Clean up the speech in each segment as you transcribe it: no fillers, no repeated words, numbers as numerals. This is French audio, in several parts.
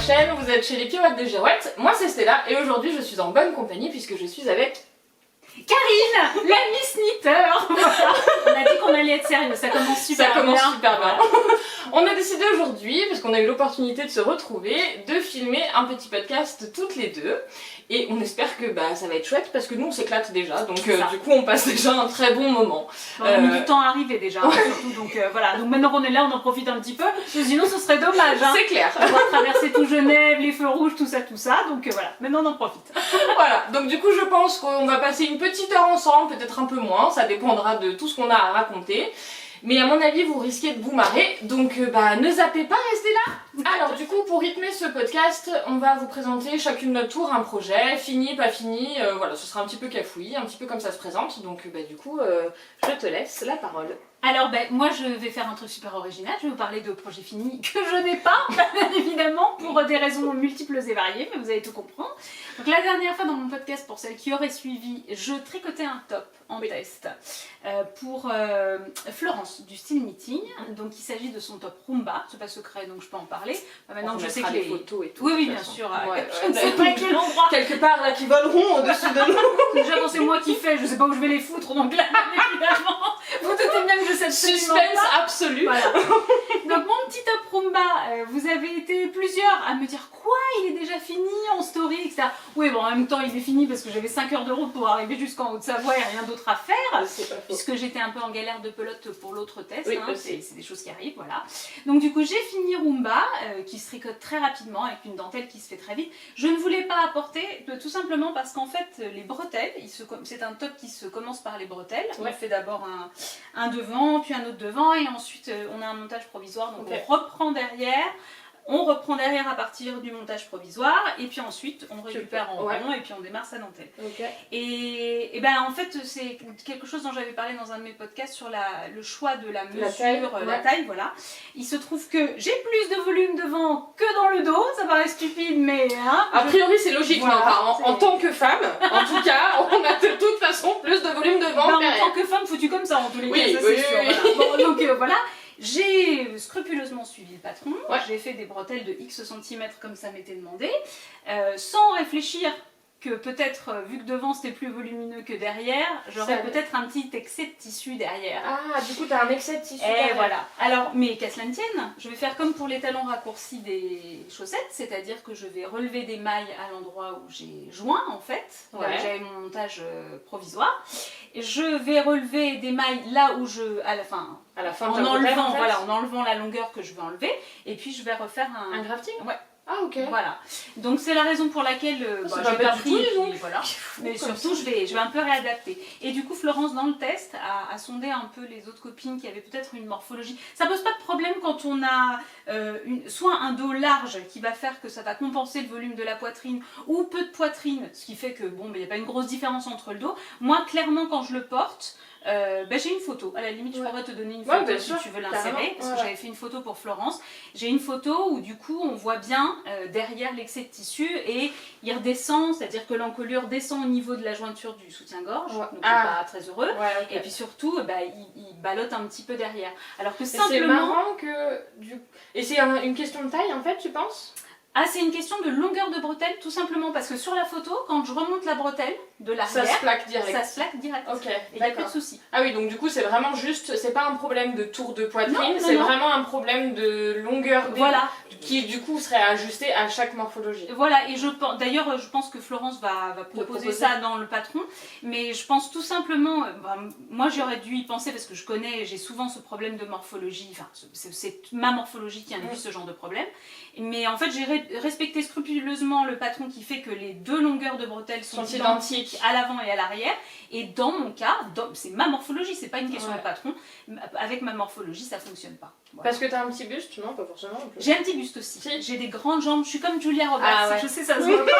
chaîne, vous êtes chez les Pirouettes de Girouette, moi c'est Stella et aujourd'hui je suis en bonne compagnie puisque je suis avec Karine, la Miss Knitter. Voilà. On a dit qu'on allait être sérieux, ça commence super bien. Voilà. On a décidé aujourd'hui, parce qu'on a eu l'opportunité de se retrouver, de filmer un petit podcast toutes les deux. Et on espère que ça va être chouette parce que nous on s'éclate déjà, donc du coup on passe déjà un très bon moment. On a mis du temps à arriver déjà, surtout, donc voilà. Donc maintenant qu'on est là, on en profite un petit peu, sinon ce serait dommage. Hein. C'est clair. On va traverser tout Genève, les feux rouges, tout ça, donc voilà, maintenant on en profite. Voilà, donc du coup je pense qu'on va passer une petite heure ensemble, peut-être un peu moins, ça dépendra de tout ce qu'on a à raconter. Mais à mon avis, vous risquez de vous marrer, donc ne zappez pas, restez là. Alors du coup, pour rythmer ce podcast, on va vous présenter chacune notre tour un projet, fini, pas fini, voilà, ce sera un petit peu cafouillis, un petit peu comme ça se présente, donc du coup, je te laisse la parole. Alors moi je vais faire un truc super original, je vais vous parler de projets finis que je n'ai pas, bien évidemment, pour des raisons multiples et variées, mais vous allez tout comprendre. Donc la dernière fois dans mon podcast, pour celles qui auraient suivi, je tricotais un top en test pour Florence du Style Meeting, donc il s'agit de son top Rumba, c'est pas secret donc je peux en parler. Maintenant que je sais que les photos et tout. Oui, bien sûr, je ne sais pas à quel endroit. Quelque part là qui voleront au-dessus de nous. Déjà quand c'est moi qui fais, je sais pas où je vais les foutre, donc là évidemment, vous doutez bien que je sais absolument suspense pas. Absolu. Voilà. Donc mon petit top Rumba, vous avez été plusieurs à me dire quoi, il est déjà fini en story, etc. Oui, bon, en même temps il est fini parce que j'avais 5 heures de route pour arriver jusqu'en Haute-Savoie et rien d'autre à faire, puisque j'étais un peu en galère de pelote pour l'autre test, oui, hein, c'est des choses qui arrivent, voilà. Donc du coup j'ai fini Rumba, qui se tricote très rapidement avec une dentelle qui se fait très vite. Je ne voulais pas apporter, tout simplement parce qu'en fait les bretelles, c'est un top qui se commence par les bretelles, on fait d'abord un devant, puis un autre devant, et ensuite on a un montage provisoire, donc on reprend derrière. On reprend derrière à partir du montage provisoire et puis ensuite on récupère en rond et puis on démarre sa dentelle. Et en fait c'est quelque chose dont j'avais parlé dans un de mes podcasts sur le choix de la mesure, la taille, voilà. Il se trouve que j'ai plus de volume devant que dans le dos, ça paraît stupide mais... Hein, a priori c'est logique, voilà, en tant que femme, en tout cas, on a de toute façon plus de volume devant que derrière. En tant que femme foutue comme ça en tous les cas, ça c'est sûr. Voilà. Bon, donc voilà. J'ai scrupuleusement suivi le patron, j'ai fait des bretelles de X centimètres comme ça m'était demandé, sans réfléchir que peut-être, vu que devant c'était plus volumineux que derrière, j'aurais peut-être un petit excès de tissu derrière. Ah, du coup t'as un excès de tissu derrière. Voilà. Alors, mais qu'à cela ne tienne, je vais faire comme pour les talons raccourcis des chaussettes, c'est-à-dire que je vais relever des mailles à l'endroit où j'ai joint en fait, là où j'avais mon montage provisoire. Je vais relever des mailles là où à la fin en enlevant la longueur que je veux enlever, et puis je vais refaire un grafting. Ouais. Ah ok. Voilà. Donc c'est la raison pour laquelle j'ai pas pris, voilà. Mais surtout je vais un peu réadapter. Et du coup Florence dans le test a sondé un peu les autres copines qui avaient peut-être une morphologie. Ça pose pas de problème quand on a soit un dos large qui va faire que ça va compenser le volume de la poitrine, ou peu de poitrine, ce qui fait que il n'y a pas une grosse différence entre le dos. Moi clairement quand je le porte, j'ai une photo, à la limite je pourrais te donner une photo si tu veux l'insérer, parce que j'avais fait une photo pour Florence. J'ai une photo où du coup on voit bien derrière l'excès de tissu et il redescend, c'est-à-dire que l'encolure descend au niveau de la jointure du soutien-gorge, donc c'est pas très heureux, et puis surtout il ballotte un petit peu derrière. Alors que simplement... C'est marrant que... Et c'est une question de taille en fait, tu penses ? Ah, c'est une question de longueur de bretelle, tout simplement parce que sur la photo, quand je remonte la bretelle de l'arrière, ça se plaque direct. Ça se plaque direct. Ok, et il n'y a plus de souci. Ah oui, donc du coup, c'est vraiment juste, c'est pas un problème de tour de poitrine, c'est vraiment un problème de longueur qui du coup serait ajusté à chaque morphologie. Voilà, et d'ailleurs, je pense que Florence va proposer ça dans le patron, mais je pense tout simplement, moi j'aurais dû y penser parce que j'ai souvent ce problème de morphologie, enfin, c'est ma morphologie qui induit ce genre de problème, mais en fait, j'ai respecté scrupuleusement le patron qui fait que les deux longueurs de bretelles sont identiques à l'avant et à l'arrière, et dans mon cas, c'est ma morphologie, c'est pas une question de patron, avec ma morphologie ça fonctionne pas. Voilà. Parce que t'as un petit buste? Non, pas forcément. J'ai un petit buste aussi, j'ai des grandes jambes, je suis comme Julia Roberts, je sais ça se voit pas.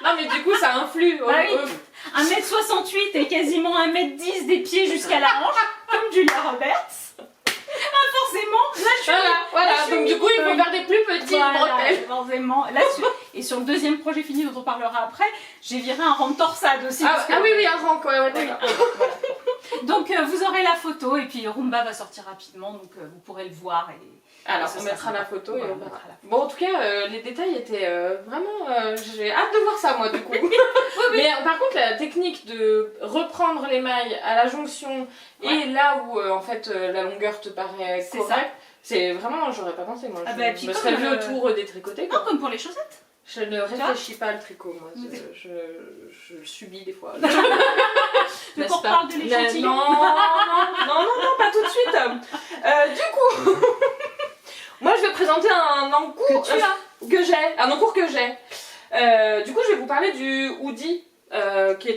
Non mais du coup ça influe. 1m68 et quasiment 1m10 des pieds jusqu'à la hanche, comme Julia Roberts. Forcément, là je suis voilà, donc du coup il faut faire des plus petites bretelles. Forcément, et sur le deuxième projet fini dont on parlera après, j'ai viré un rang de torsade aussi. Oui, un rang quoi, d'accord. Donc vous aurez la photo et puis Roomba va sortir rapidement, donc vous pourrez le voir. Alors, on mettra la photo et on verra. Bon, en tout cas, les détails étaient vraiment... j'ai hâte de voir ça, moi, du coup. Mais par contre, la technique de reprendre les mailles à la jonction et là où, en fait, la longueur te paraît correcte, c'est vraiment... J'aurais pas pensé, moi. Je me serais vu autour des tricotés. Non, comme pour les chaussettes. Je ne réfléchis pas le tricot, moi. Je le subis des fois. Tu qu'on reparle de l'échantillon? Non, pas tout de suite. Du coup... Moi, je vais présenter un encours que j'ai. Du coup, je vais vous parler du hoodie,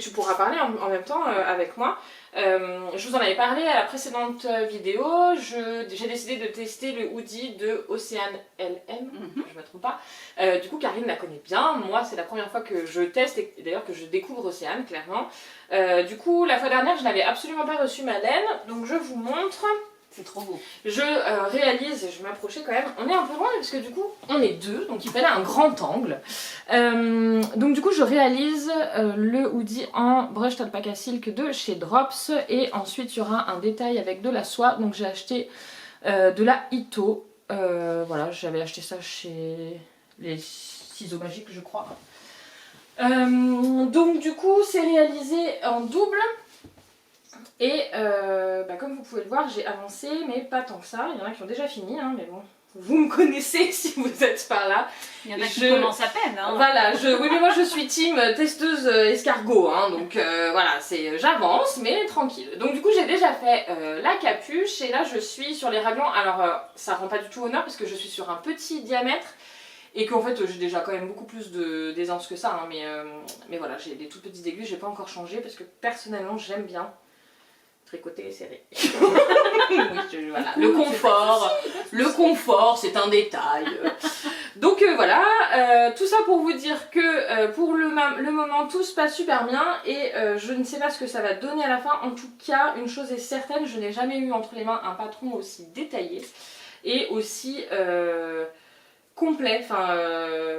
tu pourras parler en même temps avec moi. Je vous en avais parlé à la précédente vidéo. J'ai décidé de tester le hoodie de Océane LM, je me trompe pas. Du coup, Karine la connaît bien. Moi, c'est la première fois que je teste et d'ailleurs que je découvre Océane, clairement. Du coup, la fois dernière, je n'avais absolument pas reçu ma laine, donc je vous montre. C'est trop beau. Je réalise, je vais m'approcher quand même, on est un peu loin parce que du coup on est deux, donc il fallait un grand angle. Donc du coup je réalise le hoodie en brushed alpaca silk de chez Drops et ensuite il y aura un détail avec de la soie, donc j'ai acheté de la Ito. Voilà, j'avais acheté ça chez les ciseaux magiques je crois. Donc du coup c'est réalisé en double. Et comme vous pouvez le voir, j'ai avancé, mais pas tant que ça. Il y en a qui ont déjà fini, hein, mais bon, vous me connaissez si vous êtes par là. Il y en a qui commencent à peine. Hein. Voilà, oui, mais moi je suis team testeuse escargot, hein, donc voilà, j'avance, mais tranquille. Donc du coup, j'ai déjà fait la capuche, et là je suis sur les raglans. Alors, ça rend pas du tout honneur parce que je suis sur un petit diamètre. Et qu'en fait j'ai déjà quand même beaucoup plus d'aisance que ça, hein, mais voilà, j'ai des toutes petites aiguilles, j'ai pas encore changé parce que personnellement j'aime bien tricoter et serrer. Oui, voilà. Le confort, c'est un détail. Donc voilà, tout ça pour vous dire que pour le moment tout se passe super bien et je ne sais pas ce que ça va donner à la fin. En tout cas, une chose est certaine, je n'ai jamais eu entre les mains un patron aussi détaillé et aussi complet. Enfin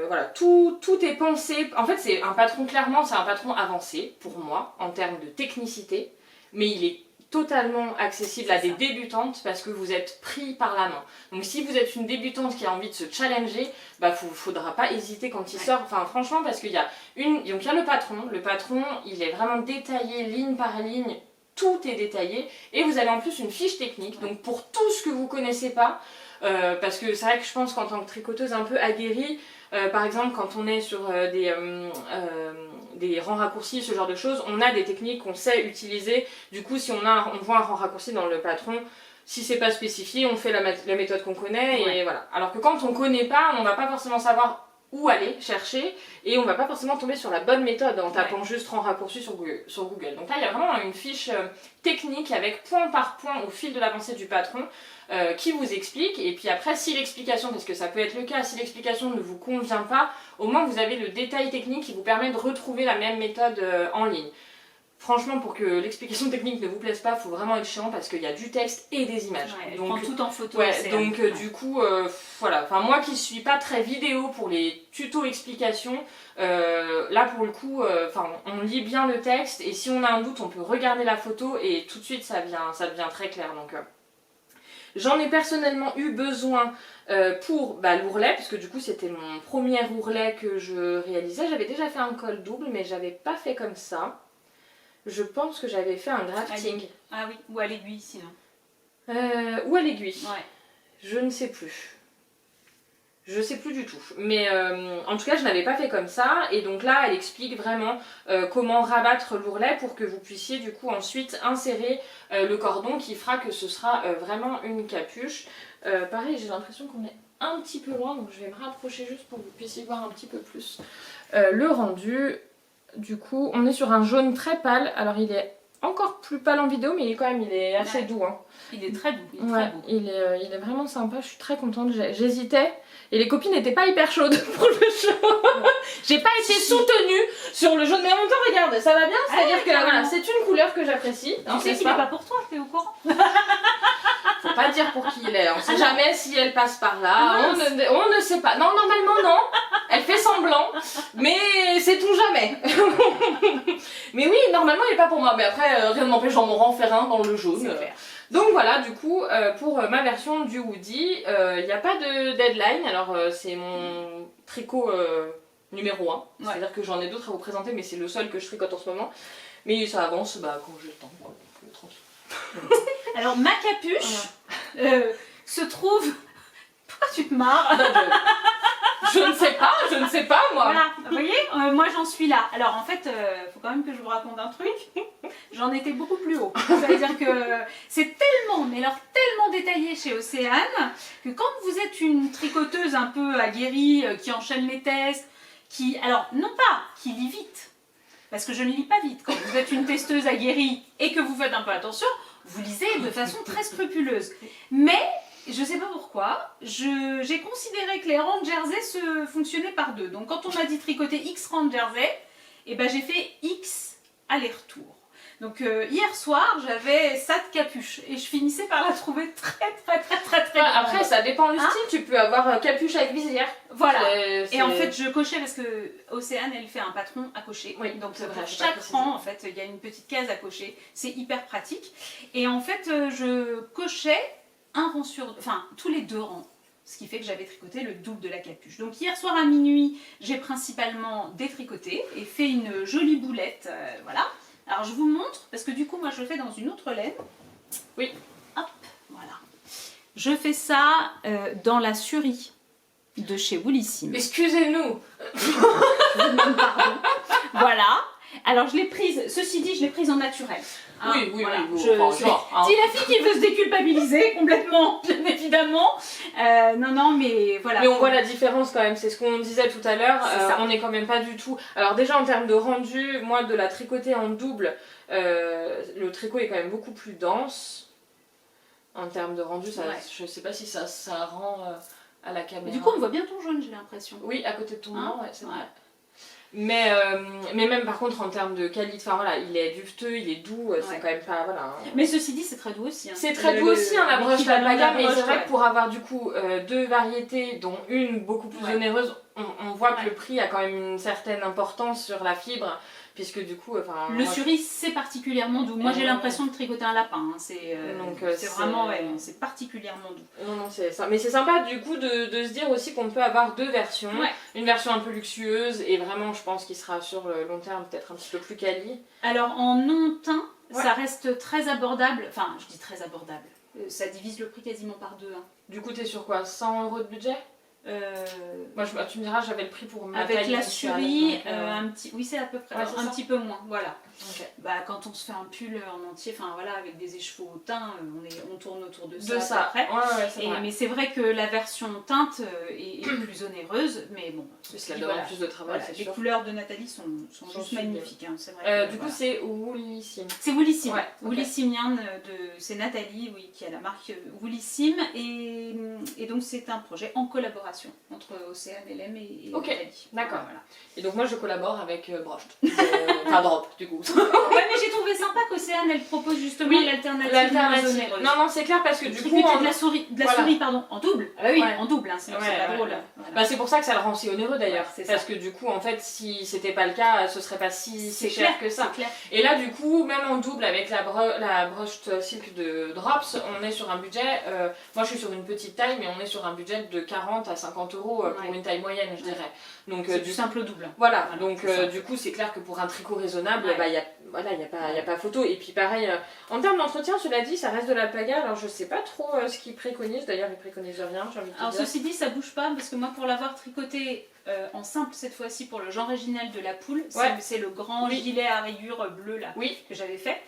voilà, tout est pensé. En fait, c'est un patron, clairement, c'est un patron avancé pour moi en termes de technicité, mais il est totalement accessible à des débutantes parce que vous êtes pris par la main. Donc si vous êtes une débutante qui a envie de se challenger, faudra pas hésiter quand il sort. Enfin franchement, parce qu'il y a donc il y a le patron il est vraiment détaillé ligne par ligne, tout est détaillé et vous avez en plus une fiche technique. Donc pour tout ce que vous connaissez pas, parce que c'est vrai que je pense qu'en tant que tricoteuse un peu aguerrie, par exemple quand on est sur des rangs raccourcis, ce genre de choses, on a des techniques qu'on sait utiliser. Du coup, si on voit un rang raccourci dans le patron, si c'est pas spécifié, on fait la méthode qu'on connaît et voilà. Alors que quand on connaît pas, on va pas forcément savoir où aller chercher et on va pas forcément tomber sur la bonne méthode en tapant juste rang raccourci sur Google. Donc là, il y a vraiment une fiche technique avec point par point au fil de l'avancée du patron qui vous explique. Et puis après, si l'explication, parce que ça peut être le cas, si l'explication ne vous convient pas, au moins vous avez le détail technique qui vous permet de retrouver la même méthode en ligne. Franchement, pour que l'explication technique ne vous plaise pas, il faut vraiment être chiant parce qu'il y a du texte et des images. Ouais, donc prend tout en photo. Donc du coup, voilà. Enfin, moi qui suis pas très vidéo pour les tutos explications, là pour le coup, on lit bien le texte et si on a un doute, on peut regarder la photo et tout de suite ça devient très clair. Donc j'en ai personnellement eu besoin pour l'ourlet, parce que du coup c'était mon premier ourlet que je réalisais. J'avais déjà fait un col double, mais j'avais pas fait comme ça. Je pense que j'avais fait un grafting. Ah oui, ou à l'aiguille sinon. Ou à l'aiguille. Ouais. Je ne sais plus. Je sais plus du tout. Mais en tout cas, je n'avais pas fait comme ça. Et donc là, elle explique vraiment comment rabattre l'ourlet pour que vous puissiez du coup ensuite insérer le cordon qui fera que ce sera vraiment une capuche. Pareil, j'ai l'impression qu'on est un petit peu loin. Donc je vais me rapprocher juste pour que vous puissiez voir un petit peu plus le rendu. Du coup, on est sur un jaune très pâle. Alors il est encore plus pâle en vidéo, mais il est assez doux. Hein. Il est très doux, il est très beau. Il est vraiment sympa, je suis très contente. J'hésitais et les copines n'étaient pas hyper chaudes pour le show. J'ai pas été soutenue sur le jaune, mais en même temps, regarde, ça va bien. C'est-à-dire que voilà, c'est une couleur que j'apprécie. Tu sais qu'il n'est pas pour toi, t'es au courant? Faut pas dire pour qui il est. On sait jamais si elle passe par là. On ne sait pas. Non, normalement non. Elle fait semblant, mais sait-on jamais. Mais oui, normalement il est pas pour moi, mais après rien ne m'empêche d'en m'en faire un dans le jaune. C'est clair. Donc voilà, du coup, pour ma version du hoodie, il n'y a pas de deadline. Alors c'est mon tricot numéro 1. C'est-à-dire que j'en ai d'autres à vous présenter, mais c'est le seul que je tricote en ce moment. Mais ça avance quand j'ai le temps, quoi. Tranquille. Alors ma capuche se trouve... Pourquoi tu te marres? Je ne sais pas moi. Voilà, vous voyez, moi j'en suis là. Alors en fait, faut quand même que je vous raconte un truc. J'en étais beaucoup plus haut. C'est-à-dire que c'est tellement, mais alors tellement détaillé chez Océane, que quand vous êtes une tricoteuse un peu aguerrie, qui enchaîne les tests, qui, alors non pas, qui lit vite, parce que je ne lis pas vite. Quand vous êtes une testeuse aguerrie et que vous faites un peu attention, vous lisez de façon très scrupuleuse. Mais je sais pas pourquoi, j'ai considéré que les rangs de jersey se fonctionnaient par deux. Donc quand on m'a dit tricoter X rangs de jersey, et ben j'ai fait X aller-retour. Donc hier soir, j'avais ça de capuche et je finissais par la trouver très grande. Après, ça dépend du style. Tu peux avoir capuche avec visière. Voilà. Et en fait, je cochais parce que Océane, elle fait un patron à cocher. Oui, donc c'est vrai, pour chaque rang, en fait, il y a une petite case à cocher. C'est hyper pratique. Et en fait, je cochais un rang sur, enfin tous les 2 rangs, ce qui fait que j'avais tricoté le double de la capuche. Donc hier soir à minuit, j'ai principalement détricoté et fait une jolie boulette, voilà. Alors je vous montre, parce que du coup moi je le fais dans une autre laine. Oui. Hop, voilà. Je fais ça dans la Suri de chez Woolissime. Excusez-nous. Pardon. Voilà. Alors je l'ai prise, ceci dit, je l'ai prise en naturel. Hein, oui, voilà. genre. Dis la fille qui veut se déculpabiliser complètement, bien évidemment. Non, mais voilà. Mais on voit la différence quand même, c'est ce qu'on disait tout à l'heure. On n'est quand même pas du tout. Alors, déjà en termes de rendu, moi de la tricoter en double, le tricot est quand même beaucoup plus dense. En termes de rendu, ça, je sais pas si ça rend à la caméra. Mais du coup, on voit bien ton jaune, j'ai l'impression. Oui, à côté de ton blanc, c'est vrai. Mais même par contre en termes de qualité, enfin voilà, il est duveteux, il est doux, c'est quand même pas, voilà. Hein. Mais ceci dit, c'est très doux aussi. Hein. C'est très doux aussi, la broche d'alpaga, mais c'est vrai que pour avoir du coup 2 variétés, dont une beaucoup plus onéreuse, on voit que le prix a quand même une certaine importance sur la fibre, puisque du coup, enfin. Le Suri, c'est particulièrement doux. Moi, j'ai l'impression de tricoter un lapin. Hein. C'est vraiment, c'est particulièrement doux. Non, c'est ça. Mais c'est sympa du coup de se dire aussi qu'on peut avoir 2 versions. Une version un peu luxueuse et vraiment, je pense qu'il sera sur le long terme peut-être un petit peu plus quali. Alors en non teint, ça reste très abordable. Enfin, je dis très abordable. Ça divise le prix quasiment par 2. Hein. Du coup, t'es sur quoi, 100 € de budget? Moi, tu me diras, j'avais le prix pour ma avec taille la Suri, un petit, oui c'est à peu près, un petit peu moins, voilà. Bah, quand on se fait un pull en entier, enfin voilà, avec des écheveaux au teint, on tourne autour de ça. À peu près. Mais c'est vrai que la version teinte est plus onéreuse, mais bon, ça demande plus de travail. Voilà, les couleurs de Nathalie sont juste magnifiques, hein, c'est vrai. Du coup, c'est Woolissime. C'est Woolissime. Woolissime Yarn, c'est Nathalie, qui a la marque Woolissime, et donc c'est un projet en collaboration entre Océane, LM et Nathalie. D'accord. Voilà. Et donc moi je collabore avec Brocht. Enfin Drop du coup. Ouais, mais j'ai trouvé sympa qu'Océane elle propose justement l'alternative. Non, c'est clair parce que du coup. De la souris, pardon, en double. Ah bah oui, en double, hein, sinon c'est pas drôle. Voilà. Bah, c'est pour ça que ça le rend si onéreux d'ailleurs. Parce que du coup, en fait, si c'était pas le cas, ce serait pas si cher que ça. Et là, du coup, même en double avec la Brocht Silk de Drops, on est sur un budget. Moi je suis sur une petite taille, mais on est sur un budget de 40 à 50 € pour une taille moyenne, je dirais. Donc c'est du simple au double. Voilà, donc du coup c'est clair que pour un tricot raisonnable, il n'y a pas photo. Et puis pareil, en termes d'entretien, cela dit, ça reste de l'alpaga, alors je sais pas trop ce qu'ils préconisent, d'ailleurs ils préconisent rien, j'ai envie de dire. Alors ceci dit, ça bouge pas, parce que moi pour l'avoir tricoté en simple cette fois-ci pour le genre original de la poule, c'est le grand gilet à rayures bleu là que j'avais fait.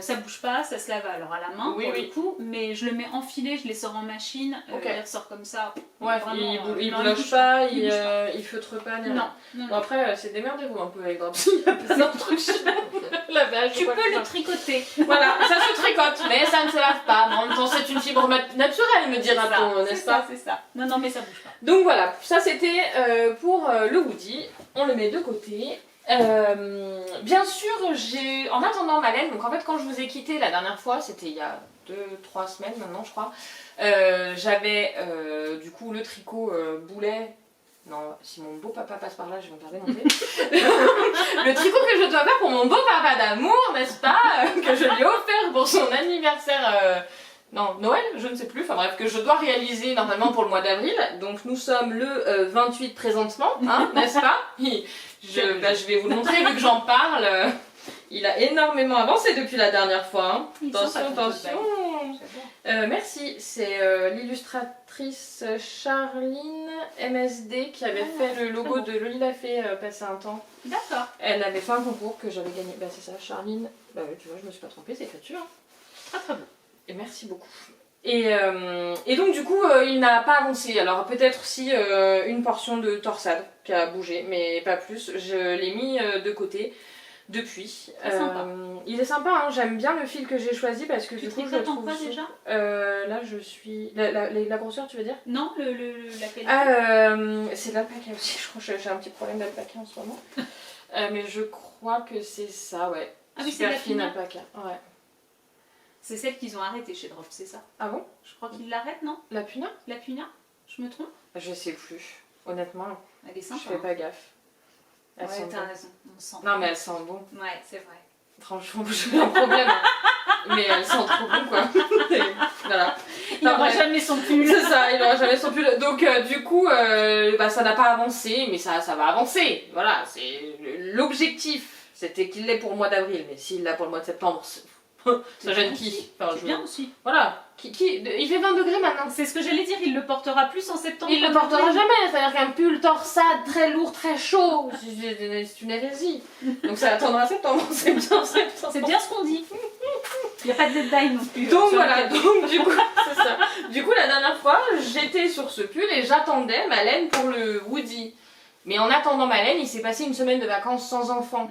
Ça bouge pas, ça se lave alors à la main pour le coup, mais je le mets enfilé, je les sors en machine, il ressort comme ça. Il bouge pas, il feutre pas, ni rien. Bon après, c'est démerdez-vous un peu avec Drops, il y a pas d'instruction. Tu peux le tricoter. Voilà, ça se tricote, mais ça ne se lave pas. En même temps, c'est une fibre naturelle, me dira-t-on, n'est-ce pas? C'est ça. Non, mais ça bouge pas. Donc voilà, ça c'était pour le hoodie. On le met de côté. Bien sûr, en attendant ma laine, donc en fait quand je vous ai quitté la dernière fois, c'était il y a 2-3 semaines maintenant je crois, j'avais du coup le tricot boulet Non, si mon beau papa passe par là, je vais me faire démonter. Le tricot que je dois faire pour mon beau papa d'amour, n'est-ce pas, que je lui ai offert pour son anniversaire, non, Noël, je ne sais plus, enfin bref, que je dois réaliser normalement pour le mois d'avril. Donc nous sommes le 28 présentement, hein, n'est-ce pas? Je vais vous le montrer vu que j'en parle. Il a énormément avancé depuis la dernière fois. Hein. Attention, attention. Merci, c'est l'illustratrice Charline MSD qui avait fait le logo de Loli la Fée passer un temps. D'accord. Elle avait fait un concours que j'avais gagné. Bah c'est ça, Charline. Bah oui, tu vois, je me suis pas trompée, c'est écriture. Très très beau. Et merci beaucoup. Et donc du coup, il n'a pas avancé. Alors peut-être si une portion de torsade qui a bougé, mais pas plus. Je l'ai mis de côté. Depuis. Il est sympa, hein, j'aime bien le fil que j'ai choisi parce que tu du coup je trouve... quoi déjà là je suis... La grosseur tu veux dire? Non, la qualité. C'est l'alpaca aussi, je crois que j'ai un petit problème d'alpaca en ce moment. Mais je crois que c'est ça, ouais. Ah oui, super c'est la fine pina. alpaca, ouais. C'est celle qu'ils ont arrêtée chez Drop, c'est ça? Ah bon? Je crois qu'ils l'arrêtent, non? La puna? La puna? Je me trompe? Je sais plus, honnêtement. Elle est sympa. Je fais pas gaffe. Ouais, t'as raison, on sent. Non mais elle sent bon. Ouais, c'est vrai. Franchement, j'ai un problème. Mais elle sent trop bon quoi. Et voilà. Il n'aura jamais son pull. C'est ça, il n'aura jamais son pull. Donc du coup, bah, ça n'a pas avancé, mais ça va avancer. Voilà, c'est l'objectif. C'était qu'il l'ait pour le mois d'avril, mais s'il l'a pour le mois de septembre, ça gêne qui? Enfin, C'est bien aussi. Voilà. Il fait 20 degrés maintenant. C'est ce que j'allais dire, il le portera plus en septembre. Il le portera jamais, c'est-à-dire qu'un pull torsade très lourd, très chaud, c'est une hérésie. Donc ça attendra septembre, c'est bien septembre. C'est bien ce qu'on dit. Il n'y a pas de deadline non plus. Donc voilà, donc du coup, c'est ça. Du coup, la dernière fois, j'étais sur ce pull et j'attendais ma laine pour le Woody. Mais en attendant ma laine, il s'est passé une semaine de vacances sans enfant.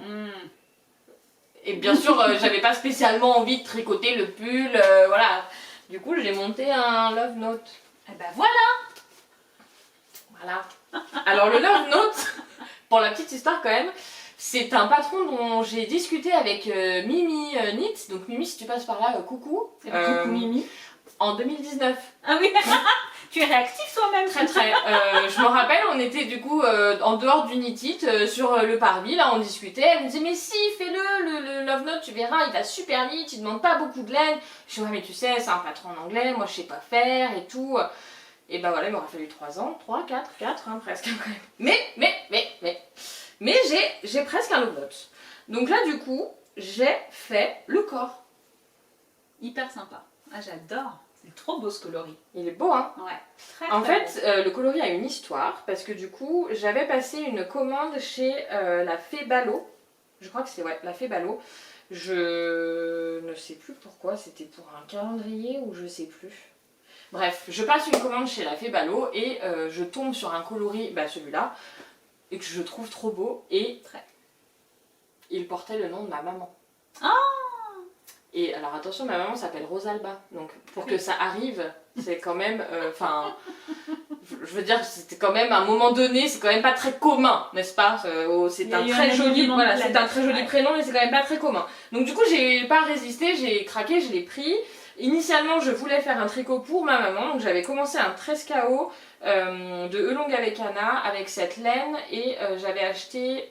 Et bien sûr, j'avais pas spécialement envie de tricoter le pull, voilà. Du coup, j'ai monté un Love Note. Et ben voilà. Voilà. Alors le Love Note, pour la petite histoire quand même, c'est un patron dont j'ai discuté avec Mimi Knit. Donc Mimi, si tu passes par là, coucou. Coucou Mimi. En 2019. Ah oui. Tu es réactif toi-même. Très très. Je me rappelle, on était du coup en dehors du Knit sur le parvis, là on discutait. Elle me disait mais si, fais-le, le Love Note, tu verras, il va super vite, il demande pas beaucoup de laine. Je dis ouais mais tu sais, c'est un patron en anglais, moi je sais pas faire et tout. Et ben voilà, il m'aura fallu 3 ans, 3, 4 hein, presque quand même. Mais j'ai presque un Love Note. Donc là du coup, j'ai fait le corps. Hyper sympa. Ah j'adore. C'est trop beau ce coloris. Il est beau hein. Ouais. Très, en très fait, le coloris a une histoire parce que du coup, j'avais passé une commande chez la Fée Ballot. Je crois que c'est ouais, la Fée Ballot. Je ne sais plus pourquoi, c'était pour un calendrier ou je sais plus. Bref, je passe une commande chez la Fée Ballot et je tombe sur un coloris, bah celui-là, et que je trouve trop beau et il portait le nom de ma maman. Ah. Et alors attention, ma maman s'appelle Rosalba, donc pour que ça arrive, c'est quand même, enfin, je veux dire, c'était quand même à un moment donné, c'est quand même pas très commun, n'est-ce pas? C'est un très joli, voilà, c'est un très joli prénom, mais c'est quand même pas très commun. Donc du coup, j'ai pas résisté, j'ai craqué, je l'ai pris. Initialement, je voulais faire un tricot pour ma maman, donc j'avais commencé un 13 KO de Elong avec Anna, avec cette laine, et j'avais acheté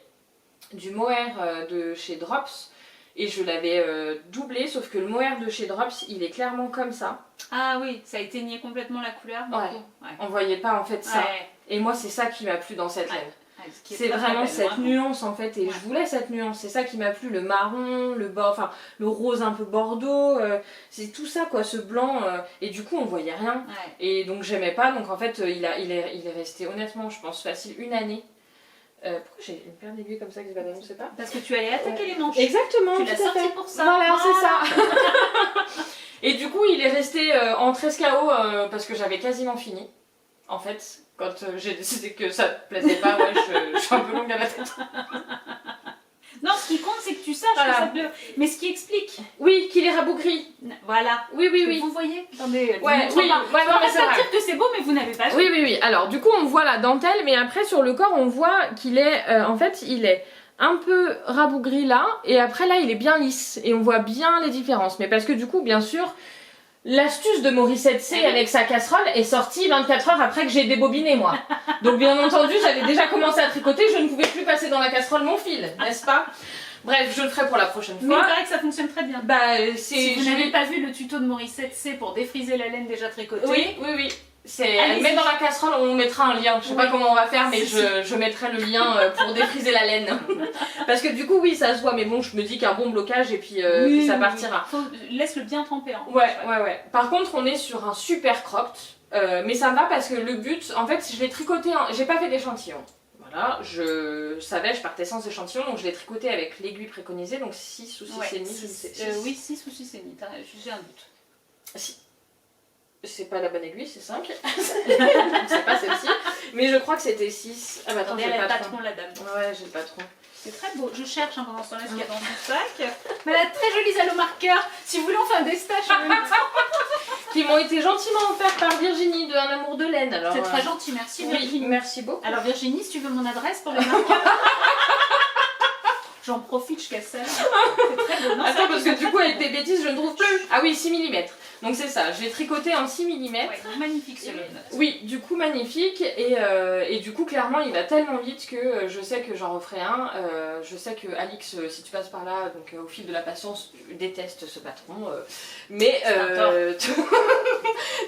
du mohair de chez Drops. Et je l'avais doublé, sauf que le mohair de chez Drops, il est clairement comme ça. Ah oui, ça a éteigné complètement la couleur. Ouais. On voyait pas en fait ça. Ouais. Et moi, c'est ça qui m'a plu dans cette laine. Ouais, c'est vraiment cette nuance en fait, et je voulais cette nuance. C'est ça qui m'a plu, le marron, le bord, enfin le rose un peu bordeaux. C'est tout ça quoi, ce blanc. Et du coup, on voyait rien. Ouais. Et donc j'aimais pas. Donc en fait, il est resté honnêtement, je pense facile une année. Pourquoi j'ai une paire d'aiguilles comme ça qui se balade, je sais pas. Parce que tu allais attaquer les manches. Exactement. Tu l'as sorti pour ça. Voilà, c'est ça. Et du coup, il est resté en 13 KO parce que j'avais quasiment fini. En fait, quand j'ai décidé que ça te plaisait pas, ouais, je suis un peu longue à la tête. Non, ce qui compte, c'est que tu saches que ça te plaît. Mais ce qui explique. Oui, qu'il est rabougri. Voilà. Oui. Vous voyez? Attendez, ouais, oui. Ouais, non, mais c'est vrai. Dire que c'est beau, mais vous n'avez pas vu. Oui. Alors, du coup, on voit la dentelle, mais après, sur le corps, on voit qu'il est... en fait, il est un peu rabougri là, et après, là, il est bien lisse. Et on voit bien les différences. Mais parce que, du coup, bien sûr... L'astuce de Morissette C avec sa casserole est sortie 24 heures après que j'ai débobiné moi. Donc bien entendu, j'avais déjà commencé à tricoter, je ne pouvais plus passer dans la casserole mon fil, n'est-ce pas? Bref, je le ferai pour la prochaine Mais il fois. paraît que ça fonctionne très bien. Bah, Si vous n'avez pas vu le tuto de Morissette C pour défriser la laine déjà tricotée, Oui. Elle met dans la casserole, on mettra un lien. Je sais pas comment on va faire, mais je mettrai le lien pour défriser la laine. Parce que du coup, oui, ça se voit, mais bon, je me dis qu'un bon blocage et puis ça partira. Laisse-le bien tremper. Ouais. Par contre, on est sur un super cropped, mais ça me va parce que le but, en fait, je l'ai tricoté, j'ai pas fait d'échantillon. Voilà, je savais, je partais sans échantillon, donc je l'ai tricoté avec l'aiguille préconisée, donc 6 ou 6,5, je ne sais. Oui, 6 ou 6,5, j'ai un doute. Si. C'est pas la bonne aiguille, c'est 5. C'est pas celle-ci. Mais je crois que c'était 6. Ah bah attends, j'ai le patron. La dame. Ouais, j'ai le patron. C'est très beau. Je cherche pendant ce temps-là ce qu'il y a dans mon sac. Mais elle a très jolis allomarqueurs. Si vous voulez, on fait un destage en même temps. Qui m'ont été gentiment offerts par Virginie de Un amour de laine. C'est très gentil, merci Virginie. Oui, merci beaucoup. Alors Virginie, si tu veux mon adresse pour les marqueurs. J'en profite, je casse ça. C'est très beau. Non, attends, parce que du coup, avec tes bêtises, je ne trouve plus. Ah oui, 6 mm. Donc c'est ça, j'ai tricoté en 6 mm. Ouais, magnifique ce Oui, du coup magnifique et du coup clairement il va tellement vite que je sais que j'en referai un. Je sais que Alix, si tu passes par là, donc au fil de la patience, déteste ce patron. Mais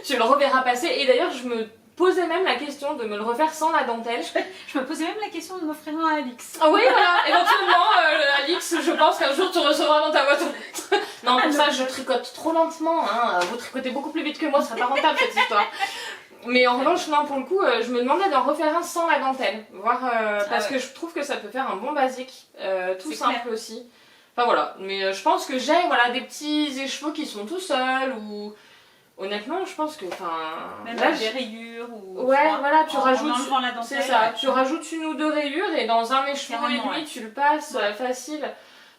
tu le reverras passer. Et d'ailleurs je me posais même la question de me le refaire sans la dentelle. Je me posais même la question de m'offrir un à Alix. Ah oui, voilà, éventuellement, Alix, je pense qu'un jour tu recevras dans ta boîte aux lettres. Non, pour ça, je tricote trop lentement. Hein. Vous tricotez beaucoup plus vite que moi, ce serait pas rentable cette histoire. Mais en revanche, non, pour le coup, je me demandais d'en refaire un sans la dentelle. Voir, parce que je trouve que ça peut faire un bon basique, tout simple clair. Aussi. Enfin voilà, mais je pense que j'ai des petits écheveaux qui sont tout seuls ou. Honnêtement, je pense que, même là, des rayures ou. Ouais, voilà, tu rajoutes. En la dentelle. C'est ça, tu rajoutes 1 ou 2 rayures et dans un écheveau et demi, tu le passes facile.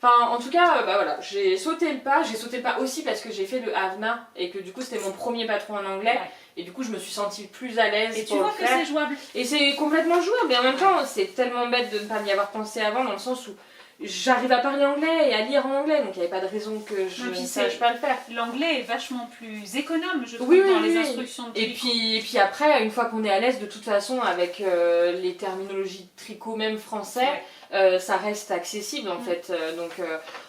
Enfin, en tout cas, voilà, j'ai sauté le pas. J'ai sauté le pas aussi parce que j'ai fait le Havna et que du coup, c'était mon premier patron en anglais. Ouais. Et du coup, je me suis sentie plus à l'aise. Et tu vois que c'est jouable. Et c'est complètement jouable. Mais en même temps, c'est tellement bête de ne pas m'y avoir pensé avant dans le sens où. J'arrive à parler anglais et à lire en anglais, donc il n'y avait pas de raison que je ne sache pas le faire. L'anglais est vachement plus économe, je trouve, dans les instructions de tricot. Et puis après, une fois qu'on est à l'aise, de toute façon, avec les terminologies de tricot, même français, ça reste accessible en fait.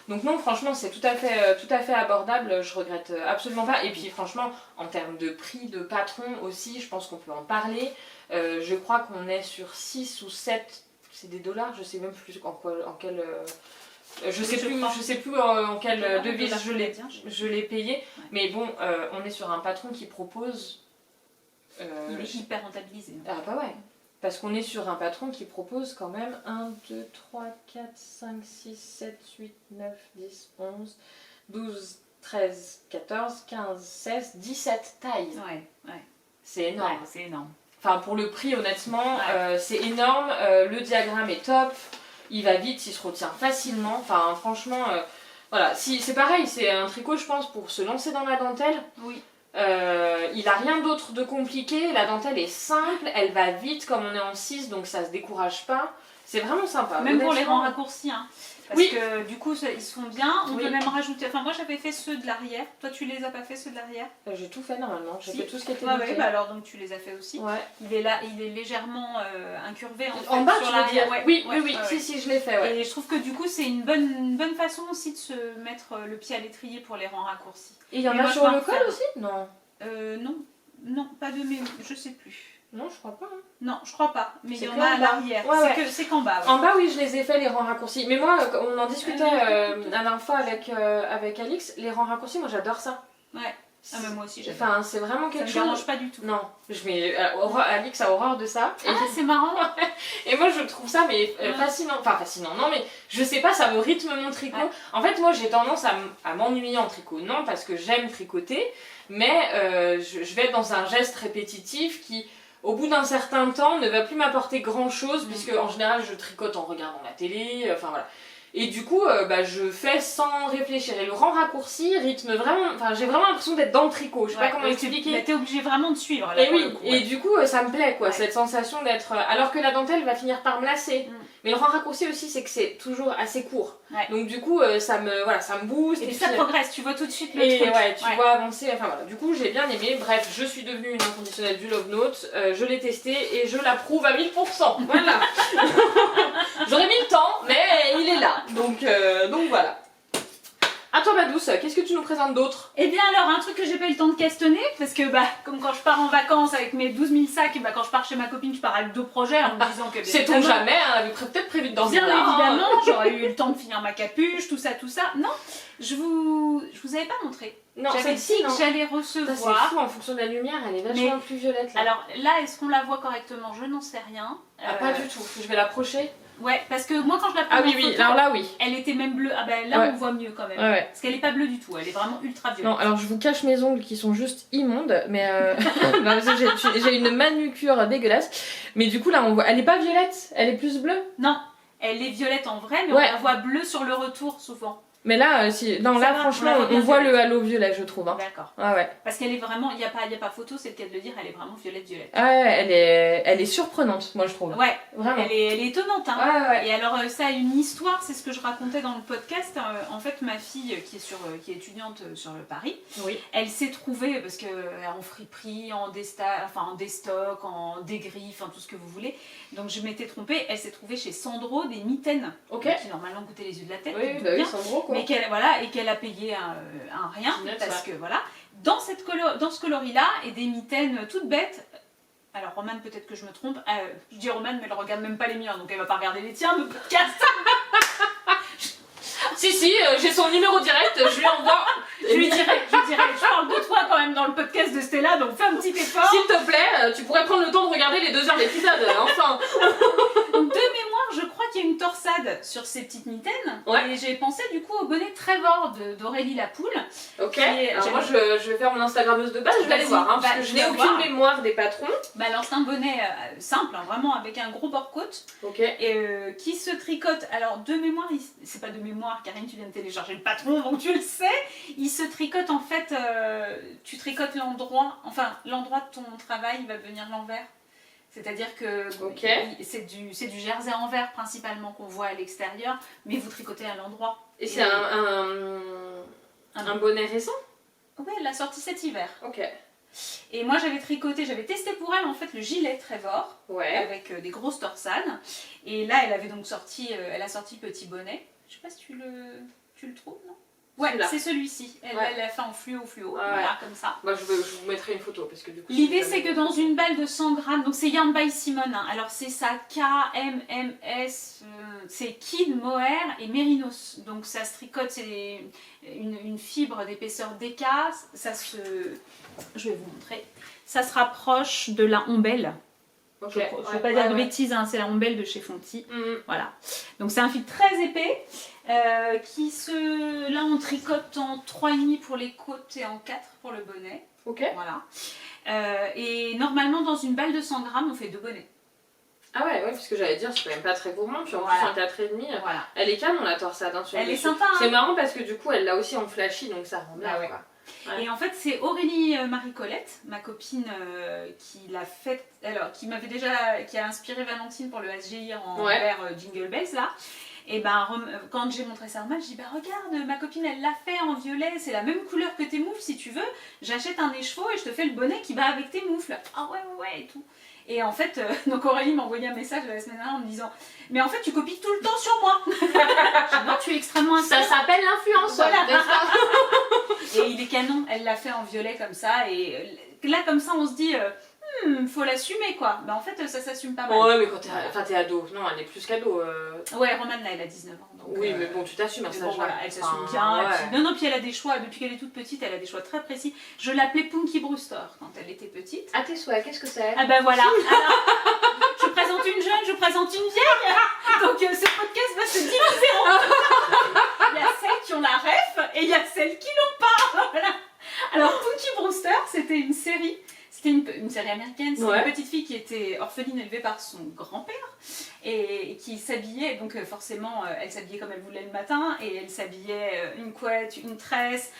Donc non, franchement, c'est tout à fait abordable, je regrette absolument pas. Et puis franchement, en termes de prix, de patron aussi, je pense qu'on peut en parler. Je crois qu'on est sur 6 ou 7. C'est des dollars, je sais même plus en quel. Je sais plus en quelle devise je l'ai payé. Ouais. Mais bon, on est sur un patron qui propose. Il est hyper rentabilisé. Ah bah ouais. Parce qu'on est sur un patron qui propose quand même 1, 2, 3, 4, 5, 6, 7, 8, 9, 10, 11, 12, 13, 14, 15, 16, 17 tailles. Ouais. C'est énorme. Ouais, c'est énorme. Enfin, pour le prix, honnêtement, c'est énorme. Le diagramme est top. Il va vite, il se retient facilement. Enfin, franchement, voilà. C'est pareil, c'est un tricot, je pense, pour se lancer dans la dentelle. Oui. Il a rien d'autre de compliqué. La dentelle est simple, elle va vite, comme on est en 6, donc ça se décourage pas. C'est vraiment sympa. Même pour les rangs raccourcis, hein. Parce que du coup, ils sont bien. On peut même rajouter. Enfin, moi j'avais fait ceux de l'arrière. Toi, tu les as pas fait ceux de l'arrière? J'ai tout fait normalement. J'ai fait tout ce qui était. Oui, bah alors donc tu les as fait aussi. Ouais. Il est légèrement incurvé en bas, sur l'arrière. Oui, si, je l'ai fait. Ouais. Et je trouve que du coup, c'est une bonne façon aussi de se mettre le pied à l'étrier pour les rangs raccourcis. Et il y en a sur le col aussi? Non. Non, pas de même. Je sais plus. Non, je crois pas. Hein. Non, je crois pas. Mais il y en a à l'arrière. C'est qu'en bas. En bas, oui, je les ai fait, les rangs raccourcis. Mais moi, on en discutait la dernière fois avec Alix. Les rangs raccourcis, moi, j'adore ça. Ouais. Ah, mais moi aussi, j'adore. Enfin, c'est vraiment quelque chose. Ça me dérange pas du tout. Non. Alix a horreur de ça. Ah, c'est marrant. Et moi, je trouve ça fascinant. Enfin, fascinant. Non, mais je sais pas, ça me rythme mon tricot. Ouais. En fait, moi, j'ai tendance à m'ennuyer en tricot. Non, parce que j'aime tricoter. Mais je vais être dans un geste répétitif qui... Au bout d'un certain temps, ne va plus m'apporter grand chose, puisque en général je tricote en regardant la télé, enfin voilà. Et du coup, je fais sans réfléchir. Et le rang raccourci rythme vraiment... Enfin, j'ai vraiment l'impression d'être dans le tricot. Je sais pas comment expliquer. T'es obligé vraiment de suivre. Là, Et oui, et du coup, ça me plaît, quoi, Ouais. cette sensation d'être... Alors que la dentelle va finir par me lasser. Mais le rang raccourci aussi, c'est que c'est toujours assez court. Ouais. Donc du coup, ça me booste. Et puis ça progresse, tu vois tout de suite le Et truc. ouais, tu vois avancer. Enfin voilà, du coup, j'ai bien aimé. Bref, je suis devenue une inconditionnelle du Love Note. Je l'ai testé et je l'approuve à 1000%. Voilà. J'aurais mis le temps, mais il est là. Donc voilà. À toi, ma douce, qu'est-ce que tu nous présentes d'autre? Et bien alors, un truc que j'ai pas eu le temps de questionner, parce que comme quand je pars en vacances avec mes 12 000 sacs, et quand je pars chez ma copine, je pars avec 2 projets en me disant que... Sait-on jamais, on avait peut-être prévu de dormir Bien là. évidemment, j'aurais eu le temps de finir ma capuche, tout ça. Non, je vous avais pas montré. Non, J'avais celle-ci, dit non. que j'allais Ça, c'est recevoir. fou, en fonction de la lumière, elle est vachement plus violette là. Alors là, est-ce qu'on la voit correctement? Je n'en sais rien. Pas du tout, je vais l'approcher. Ouais, parce que moi quand je la prends Ah en oui, photo, alors là, oui. elle était même bleue. Ah bah là Ouais. on voit mieux quand même. Ouais. Parce qu'elle est pas bleue du tout, elle est vraiment ultra violette. Non, alors je vous cache mes ongles qui sont juste immondes, mais non, parce que j'ai une manucure dégueulasse. Mais du coup là, on voit, elle est pas violette, elle est plus bleue. Non, elle est violette en vrai, mais Ouais. on la voit bleue sur le retour souvent. Mais là, Ça là va, franchement, on la voit on bien voit violette. le halo violet, je trouve. Hein. D'accord. Ah ouais. Parce qu'elle est vraiment, il n'y a pas photo, c'est le cas de le dire, elle est vraiment violette. Ah ouais, elle est surprenante, moi je trouve. Ouais, Vraiment. elle est étonnante. Hein. Ouais. Et alors ça a une histoire, c'est ce que je racontais dans le podcast. En fait, ma fille qui est étudiante sur le Paris, Oui. elle s'est trouvée, parce que en friperie, en déstock, en dégriffe, tout ce que vous voulez. Donc je m'étais trompée, elle s'est trouvée chez Sandro des mitaines, Ok. qui normalement coûtaient les yeux de la tête. Oui, tu te bah doutes oui, bien. c'est gros quoi. Mais qu'elle a payé un rien, Net, parce ouais. que voilà. Dans ce coloris-là, et des mitaines toutes bêtes. Alors Romane, peut-être que je me trompe, je dis Romane, mais elle regarde même pas les miens, donc elle va pas regarder les tiens, me podcast. Si, j'ai son numéro direct, je lui envoie. Je lui dirai, je parle de toi quand même dans le podcast de Stella, donc fais un petit effort. S'il te plaît, tu pourrais prendre le temps de regarder les 2 heures d'épisode, enfin. Donc de mémoire, je crois qu'il y a une torsade sur ces petites mitaines. Ouais. Et j'ai pensé du coup au bonnet Trevor d'Aurélie Lapoule. Ok, Et alors j'aime- moi je vais faire mon Instagrammeuse de base, je vais aller Vas-y, voir, hein, parce bah, que je tu n'ai vas aucune voir. mémoire des patrons. Bah alors c'est un bonnet simple, vraiment avec un gros bord-côte, Ok. et qui se tricote. Alors de mémoire, c'est pas de mémoire, Karine, tu viens de télécharger le patron, donc tu le sais. Il se tricote en fait, tu tricotes l'endroit de ton travail, il va devenir l'envers. C'est-à-dire que Ok. c'est du jersey en verre principalement qu'on voit à l'extérieur, mais vous tricotez à l'endroit. Et c'est un bonnet récent? Ouais, elle l'a sorti cet hiver. Ok. Et moi j'avais testé pour elle en fait le gilet Trevor, Ouais. avec des grosses torsades. Et là elle avait donc elle a sorti le petit bonnet. Je sais pas si tu le trouves, non? Ouais, Celui-là. c'est celui-ci. Elle Ouais. l'a fait en fluo, Ouais. voilà, comme ça. Bah, je vous mettrai une photo parce que du coup. L'idée c'est que dans une balle de 100 grammes, donc c'est Yarn by Simone, hein. Alors c'est ça KMMS, c'est Kid, Mohair et Mérinos. Donc ça se tricote, c'est une fibre d'épaisseur DK, je vais vous montrer, ça se rapproche de la ombelle. Ok. Je ne veux pas dire de bêtises, hein, c'est la ombelle de chez Fonty. Mhm. Voilà. Donc c'est un fil très épais, là on tricote en 3,5 pour les côtes et en 4 pour le bonnet. Ok. Voilà. Et normalement dans une balle de 100 grammes on fait 2 bonnets. Ah ouais, parce que j'allais dire, c'est quand même pas très gourmand. Puis en Voilà. plus, un 4,5. Voilà. Elle est canon la torsade. Hein, sur Elle le est dessus. sympa. Hein. C'est marrant parce que du coup, elle l'a aussi en flashy, donc ça rend bien. Ah ouais. Quoi. Ouais. Et en fait c'est Aurélie Marie-Colette, ma copine qui l'a fait, alors qui a inspiré Valentine pour le SGI en vert Jingle Bells là. Et ben quand j'ai montré ça à Romain, je dis bah regarde, ma copine elle l'a fait en violet, c'est la même couleur que tes moufles, si tu veux, j'achète un écheveau et je te fais le bonnet qui va avec tes moufles. Ah ouais et tout. Et en fait, donc Aurélie m'a envoyé un message la semaine dernière en me disant mais en fait tu copies tout le temps sur moi. Je dis, non, tu es extrêmement Ça inspirante. s'appelle l'influence. Voilà. n'est-ce pas? Et il est canon, elle l'a fait en violet comme ça, et là comme ça on se dit faut l'assumer quoi. Ben en fait ça s'assume pas mal. Ouais, mais quand t'es ado. Non, elle est plus qu'ado. Ouais, Romane là elle a 19 ans. Donc, Oui, mais bon, tu t'assumes à mais cet bon, âge-là. voilà, elle s'assume Enfin, bien. ouais. Et puis, non, puis elle a des choix, depuis qu'elle est toute petite, elle a des choix très précis. Je l'appelais Punky Brewster quand elle était petite. À tes souhaits, qu'est-ce que c'est? Ah ben voilà. Alors, je présente une jeune, je présente une vieille. Donc ce podcast va se diviser en deux. Il y a celles qui ont la ref et il y a celles qui l'ont pas. Voilà. Alors Punky Brewster, c'était C'était une série américaine, c'est une petite fille qui était orpheline élevée par son grand-père et qui s'habillait, donc forcément elle s'habillait comme elle voulait le matin et elle s'habillait une couette, une tresse,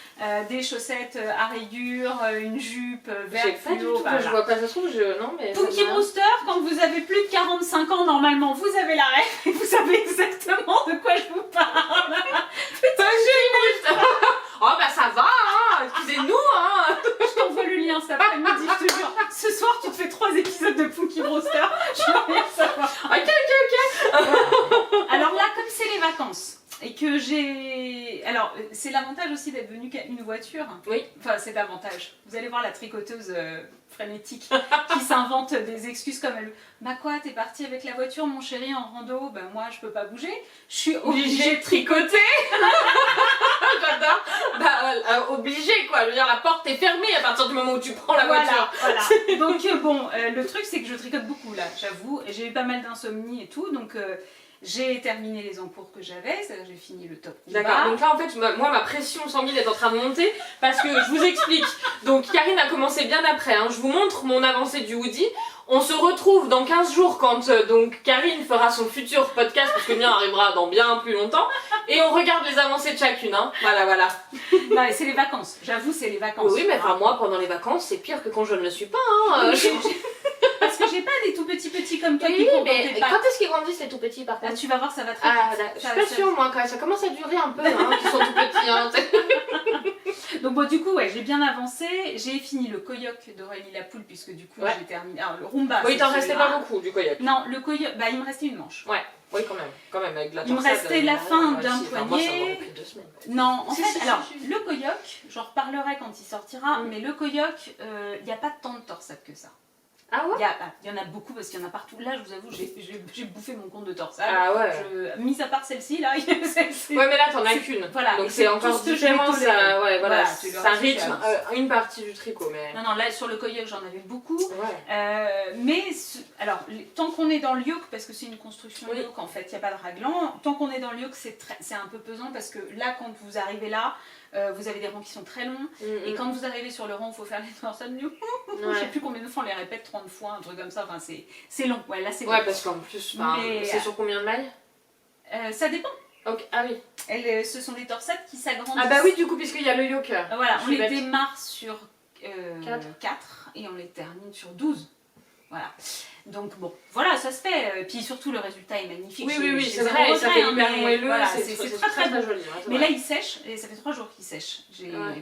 des chaussettes à rayures, une jupe verte fluo. Je vois pas, ça se trouve, non mais... Punky Brewster, quand vous avez plus de 45 ans, normalement vous avez la rêve et vous savez exactement de quoi je vous parle. Oh bah ça va, hein, excusez-nous, hein. Je t'envoie le lien cet après-midi, je te jure. Ce soir, tu te fais 3 épisodes de Punky Brewster. Je veux rien savoir. Ok. Alors là, comme c'est les vacances et que j'ai... Alors, c'est l'avantage aussi d'être venu qu'à une voiture. Oui. Enfin, c'est l'avantage. Vous allez voir la tricoteuse frénétique qui s'invente des excuses comme elle. Bah quoi, t'es parti avec la voiture, mon chéri, en rando? Bah moi, je peux pas bouger. Je suis obligée de tricoter. J'adore. Bah, obligé quoi. Je veux dire, la porte est fermée à partir du moment où tu prends la voiture. Voilà. Donc bon, le truc c'est que je tricote beaucoup là, j'avoue. J'ai eu pas mal d'insomnie et tout, donc j'ai terminé les encours que j'avais, c'est-à-dire j'ai fini le top. D'accord, donc là en fait, moi ma pression sanguine est en train de monter parce que je vous explique. Donc Karine a commencé bien après, hein. Je vous montre mon avancée du hoodie. On se retrouve dans 15 jours quand donc Karine fera son futur podcast parce que le mien arrivera dans bien plus longtemps et on regarde les avancées de chacune, hein. Voilà. Non, c'est les vacances, j'avoue c'est les vacances. Oui mais enfin moi pendant les vacances c'est pire que quand je ne le suis pas, hein. Parce que j'ai pas des tout petits comme toi qui Oui courent mais dans tes pattes. quand est-ce qu'ils grandissent les tout petits par Là contre? tu vas voir ça va très Ah, vite. je suis pas sûre moi quand ça commence à durer un peu, hein, qu'ils sont tout petits, hein. Donc bon du coup ouais j'ai bien avancé, j'ai fini le koyok d'Aurélie Lapoule puisque du coup j'ai terminé. Alors le rumba. Oui, il t'en restait pas beaucoup du koyak. Non, le koyok, bah il me restait une manche. Ouais, oui quand même avec la Il me torsade, restait la fin d'un poignet. Moi ça m'aurait pris 2 semaines. Non, en Si, fait, si, alors si. le koyok, j'en reparlerai quand il sortira, mais le koyok, il n'y a pas tant de torsade que ça. Ah ouais? Il y en a beaucoup parce qu'il y en a partout. Là, je vous avoue, j'ai bouffé mon compte de torsade. Ah ouais. Mis à part celle-ci, là, celle-ci. Ouais, mais là t'en as qu'une. Voilà. Donc Et c'est encore tout ce que je vais différent, tolérer. ça, ouais, voilà, tu le ça restes, rythme tu avances. une partie du tricot, mais... Non, là, sur le koyok, j'en avais beaucoup. Ouais. Mais, alors, tant qu'on est dans le yoke, parce que c'est une construction Oui. yoke, en fait, il n'y a pas de raglan, tant qu'on est dans le yoke, c'est un peu pesant parce que là, quand vous arrivez là, vous avez des rangs qui sont très longs, et quand vous arrivez sur le rang, il faut faire les torsades, je sais plus combien de fois on les répète 30 fois, un truc comme ça, enfin c'est long, ouais là c'est long. Ouais, parce qu'en plus, c'est sur combien de mailles? Ça dépend. Ok, ah oui. Ce sont des torsades qui s'agrandissent. Ah bah oui, du coup, puisqu'il y a le yoke. Voilà, on les bête. démarre sur 4 et on les termine sur 12. Voilà. Donc bon, voilà, ça se fait. Puis surtout, le résultat est magnifique. Oui, c'est vrai, ça fait hyper moelleux, voilà, c'est très joli. Mais là, il sèche, et ça fait 3 jours qu'il sèche.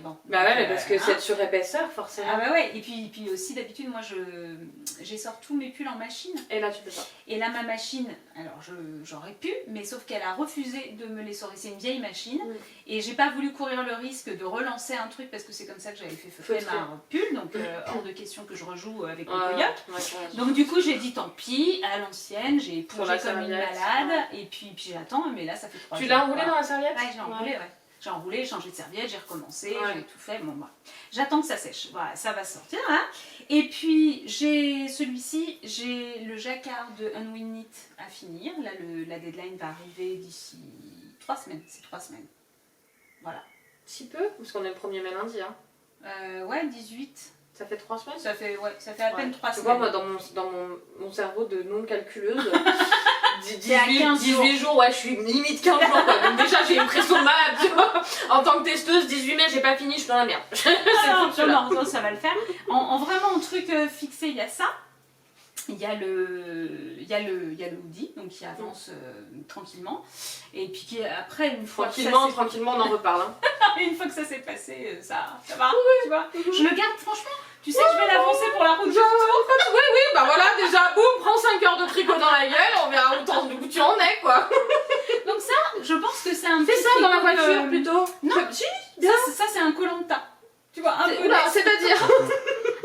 Bon, bah ouais, parce que c'est sur épaisseur, forcément. Ah bah ouais, et puis aussi, d'habitude, moi, j'essore tous mes pulls en machine. Et là, tu peux pas. Et là, ma machine, alors j'aurais pu, mais sauf qu'elle a refusé de me l'essorer. C'est une vieille machine, et j'ai pas voulu courir le risque de relancer un truc, parce que c'est comme ça que j'avais fait feutrer ma pull, donc hors de question que je rejoue avec le koyak. Donc du coup, j'ai dit tant pis, à l'ancienne, j'ai plongé comme une malade, et puis j'attends, mais là ça fait 3 jours. Tu l'as enroulé dans la serviette? Ouais, j'ai enroulé, ouais. J'ai enroulé, changé de serviette, j'ai recommencé, j'ai tout fait, bon bah. J'attends que ça sèche, voilà, ça va sortir, hein. Et puis j'ai celui-ci, j'ai le jacquard de Unwind Knit à finir, là la deadline va arriver d'ici 3 semaines, c'est 3 semaines. Voilà. Si peu? Parce qu'on est le 1er mai lundi, hein. Ouais, 18. Ça fait 3 semaines? Ça fait à peine 3 semaines. Tu vois, moi, dans mon cerveau de non-calculeuse, 18 jours, ouais, je suis limite 15 jours, quoi. Donc déjà, j'ai une pression de malade, tu vois. En tant que testeuse, 18 mai, j'ai pas fini, je suis dans la merde. Non, ça va le faire. En vraiment, en truc fixé, il y a ça. Il y a le hoodie, donc qui avance tranquillement. Et puis après, une fois tranquillement, on en reparle. Hein. Une fois que ça s'est passé, ça va, tu vois. Je le garde, franchement. Tu sais, je vais l'avancer pour la route du retour. Oui, bah voilà, déjà, boum, prends 5 heures de tricot dans la gueule, on verra où tu en es, quoi. Donc ça, je pense que c'est un petit ça dans la voiture, plutôt. Non, si, ça c'est un Koh-Lanta. Tu vois, un peu. C'est-à-dire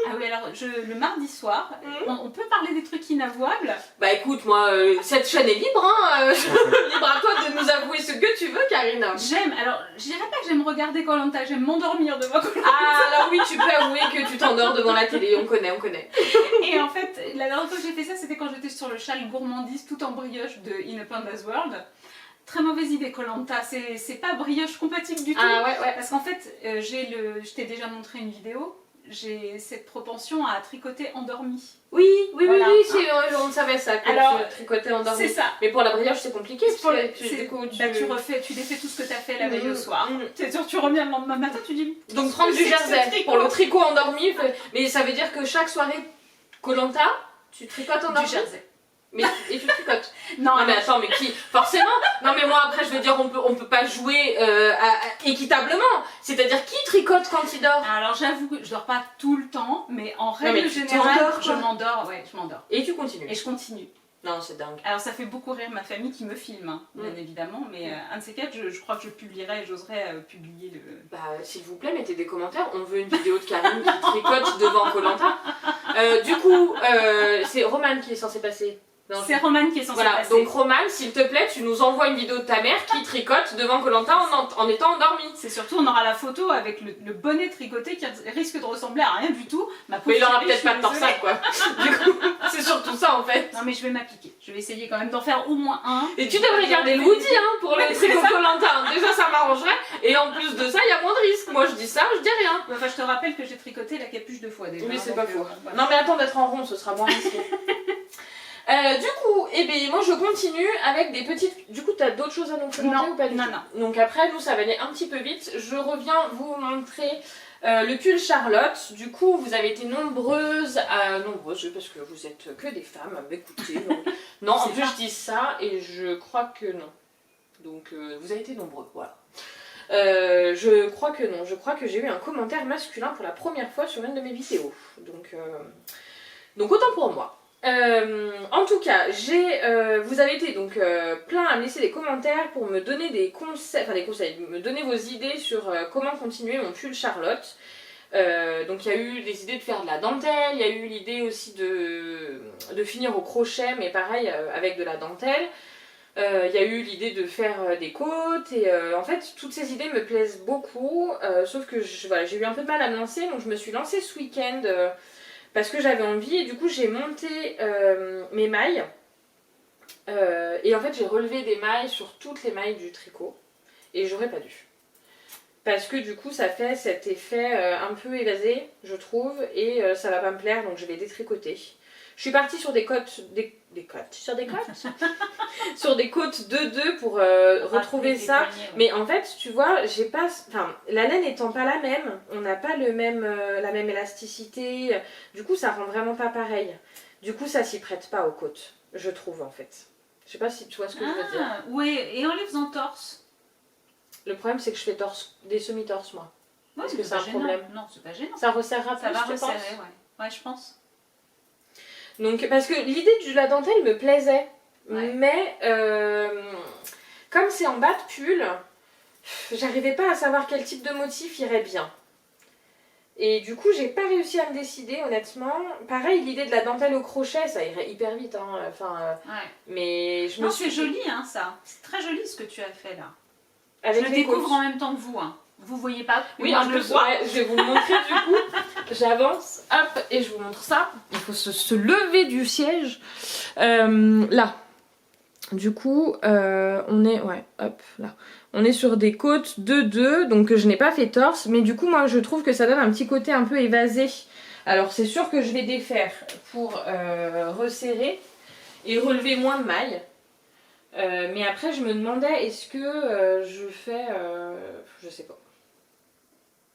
Ah oui, alors le mardi soir, on peut parler des trucs inavouables. Bah écoute, moi, cette chaîne est libre, hein. Libre à toi de nous avouer ce que tu veux, Karine. J'aime, alors je dirais pas que j'aime regarder Koh-Lanta, j'aime m'endormir devant Koh-Lanta. Ah, alors oui, tu peux avouer que tu t'endors devant la télé, on connaît. Et en fait, la dernière fois que j'ai fait ça, c'était quand j'étais sur le châle gourmandise tout en brioche de In a Panda's World. Très mauvaise idée, Koh-Lanta, c'est pas brioche compatible du tout. Ah ouais. Parce qu'en fait, je t'ai déjà montré une vidéo j'ai cette propension à tricoter endormi. Oui, Voilà. on savait ça, que Alors, tu tricotais endormi. C'est ça. Mais pour la brioche, c'est compliqué. C'est pour parce le- que c'est- du coup, tu défais tout ce que tu as fait la veille au soir. Mhm. C'est sûr, tu reviens le lendemain matin, tu dis. Donc prendre du C'est que ce jersey tricot. pour le tricot endormi. Mais ça veut dire que chaque soirée Koh-Lanta, tu tricotes endormi. Du jersey. Et tu tricotes. Non, Non mais attends, mais qui forcément. Non mais moi après je veux dire on peut pas jouer équitablement. C'est-à-dire qui tricote quand il dort. Alors j'avoue que je dors pas tout le temps, mais en mais règle tu générale, t'endors, je quoi. m'endors. Ouais, je m'endors. Et tu continues. Et je continue. Non c'est dingue. Alors ça fait beaucoup rire ma famille qui me filme, hein, bien évidemment, mais un de ces quatre, je crois que je publierai, j'oserais publier le... Bah s'il vous plaît mettez des commentaires. On veut une vidéo de Karine qui tricote devant Koh-Lanta. Du coup c'est Romane qui est censée passer. Non, C'est Romane qui est censée voilà, passer. donc Romane, s'il te plaît, tu nous envoies une vidéo de ta mère qui tricote devant Koh-Lanta en étant endormie. C'est surtout, on aura la photo avec le bonnet tricoté qui risque de ressembler à rien du tout. Ma pauvre Mais il aura chérie, peut-être je pas suis de torsade quoi. Du coup, c'est surtout ça en fait. Non mais je vais m'appliquer. Je vais essayer quand même d'en faire au moins un. Et tu devrais garder le Woody hein, pour le Ouais, tricot c'est ça. Koh-Lanta. Déjà ça m'arrangerait. Et en plus de ça, il y a moins de risques. Moi je dis ça, je dis rien. Enfin, je te rappelle que j'ai tricoté la capuche 2 fois déjà. Oui, c'est donc, pas faux. voilà. Non mais attends d'être en rond, ce sera moins risqué. Du coup, eh ben, moi je continue avec des petites... Du coup, t'as d'autres choses à nous présenter Non, ou pas du non, tout non. Donc après, nous, ça va aller un petit peu vite. Je reviens vous montrer le pull Charlotte. Du coup, vous avez été nombreuses, parce que vous êtes que des femmes à m'écouter. Donc... Non, en C'est plus, ça. je dis ça et je crois que non. Donc, vous avez été nombreux, voilà. Je crois que non. Je crois que j'ai eu un commentaire masculin pour la première fois sur une de mes vidéos. Donc autant pour moi. En tout cas, vous avez été donc plein à me laisser des commentaires pour me donner des conseils, me donner vos idées sur comment continuer mon pull Charlotte. Donc il y a eu des idées de faire de la dentelle, il y a eu l'idée aussi de finir au crochet, mais pareil avec de la dentelle. Il y a eu l'idée de faire des côtes et en fait toutes ces idées me plaisent beaucoup, sauf que j'ai eu un peu de mal à me lancer, donc je me suis lancée ce week-end parce que j'avais envie et du coup j'ai monté mes mailles et en fait j'ai relevé des mailles sur toutes les mailles du tricot et j'aurais pas dû. Parce que du coup ça fait cet effet un peu évasé je trouve et ça va pas me plaire donc je vais détricoter. Je suis partie sur des côtes, sur des côtes 2-2 pour retrouver ça. Poignets, ouais. Mais en fait, tu vois, la laine étant pas la même, on n'a pas la même élasticité. Du coup, ça rend vraiment pas pareil. Du coup, ça s'y prête pas aux côtes, je trouve en fait. Je sais pas si tu vois ce que je veux dire. Ah, oui, et en les faisant torse. Le problème, c'est que je fais des semi-torses moi. Ouais, Est-ce mais que c'est un pas gênant. problème? Non, c'est pas gênant. Ça resserrera Ça plus, va tu penses? resserrer, ouais. Ouais, je pense. Donc, parce que l'idée de la dentelle me plaisait, Ouais. mais comme c'est en bas de pull, j'arrivais pas à savoir quel type de motif irait bien. Et du coup, j'ai pas réussi à me décider, honnêtement. Pareil, l'idée de la dentelle au crochet, ça irait hyper vite, hein. Ouais. Mais je me Non, suis c'est joli, hein, ça. C'est très joli ce que tu as fait là. avec je le les découvre côtes. en même temps que vous, hein. Vous voyez pas, mais Oui, moi en je le plus, vois. ouais, je vais vous le montrer du coup. J'avance, hop, et je vous montre ça. Il faut se lever du siège. Là. Du coup, on est, ouais, hop, là. On est sur des côtes 2-2, donc je n'ai pas fait torse. Mais du coup, moi, je trouve que ça donne un petit côté un peu évasé. Alors, c'est sûr que je vais défaire pour resserrer et relever moins de mailles. Mais après, je me demandais, est-ce que je fais... je sais pas.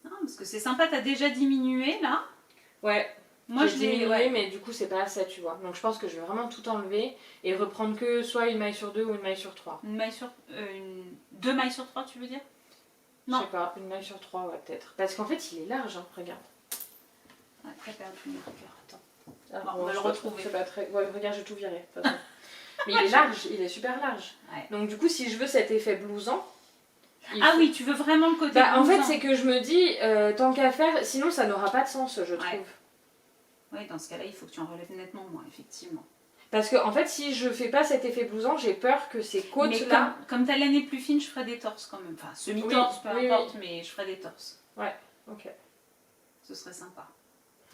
Non, parce que c'est sympa, t'as déjà diminué là. Ouais, Moi j'ai je l'ai. diminué, Ouais. mais du coup c'est pas assez, tu vois. Donc je pense que je vais vraiment tout enlever et reprendre que soit une maille sur 2 ou une maille sur 3. Une maille sur. 2 mailles sur 3, tu veux dire? Je Non. sais pas, une maille sur 3, ouais, peut-être. Parce qu'en fait il est large, hein, regarde. Ouais, t'as perdu le marqueur, attends. Ah, Bon, on va le retrouver. C'est pas très... Ouais, regarde, j'ai tout viré. de toute façon. Mais il est large, il est super large. Ouais. Donc du coup, si je veux cet effet blousant... Ah oui, tu veux vraiment le côté. Bah, en fait, blousant. c'est que je me dis, tant qu'à faire, sinon ça n'aura pas de sens, je trouve. Oui, dans ce cas-là, il faut que tu en relèves nettement moins, effectivement. Parce que en fait, si je fais pas cet effet blousant, j'ai peur que ces Mais côtes-là... comme ta laine est plus fine, je ferai des torses quand même. Enfin, semi-torses, Oui, peu oui, importe, mais je ferai des torses. Ok. Ce serait sympa.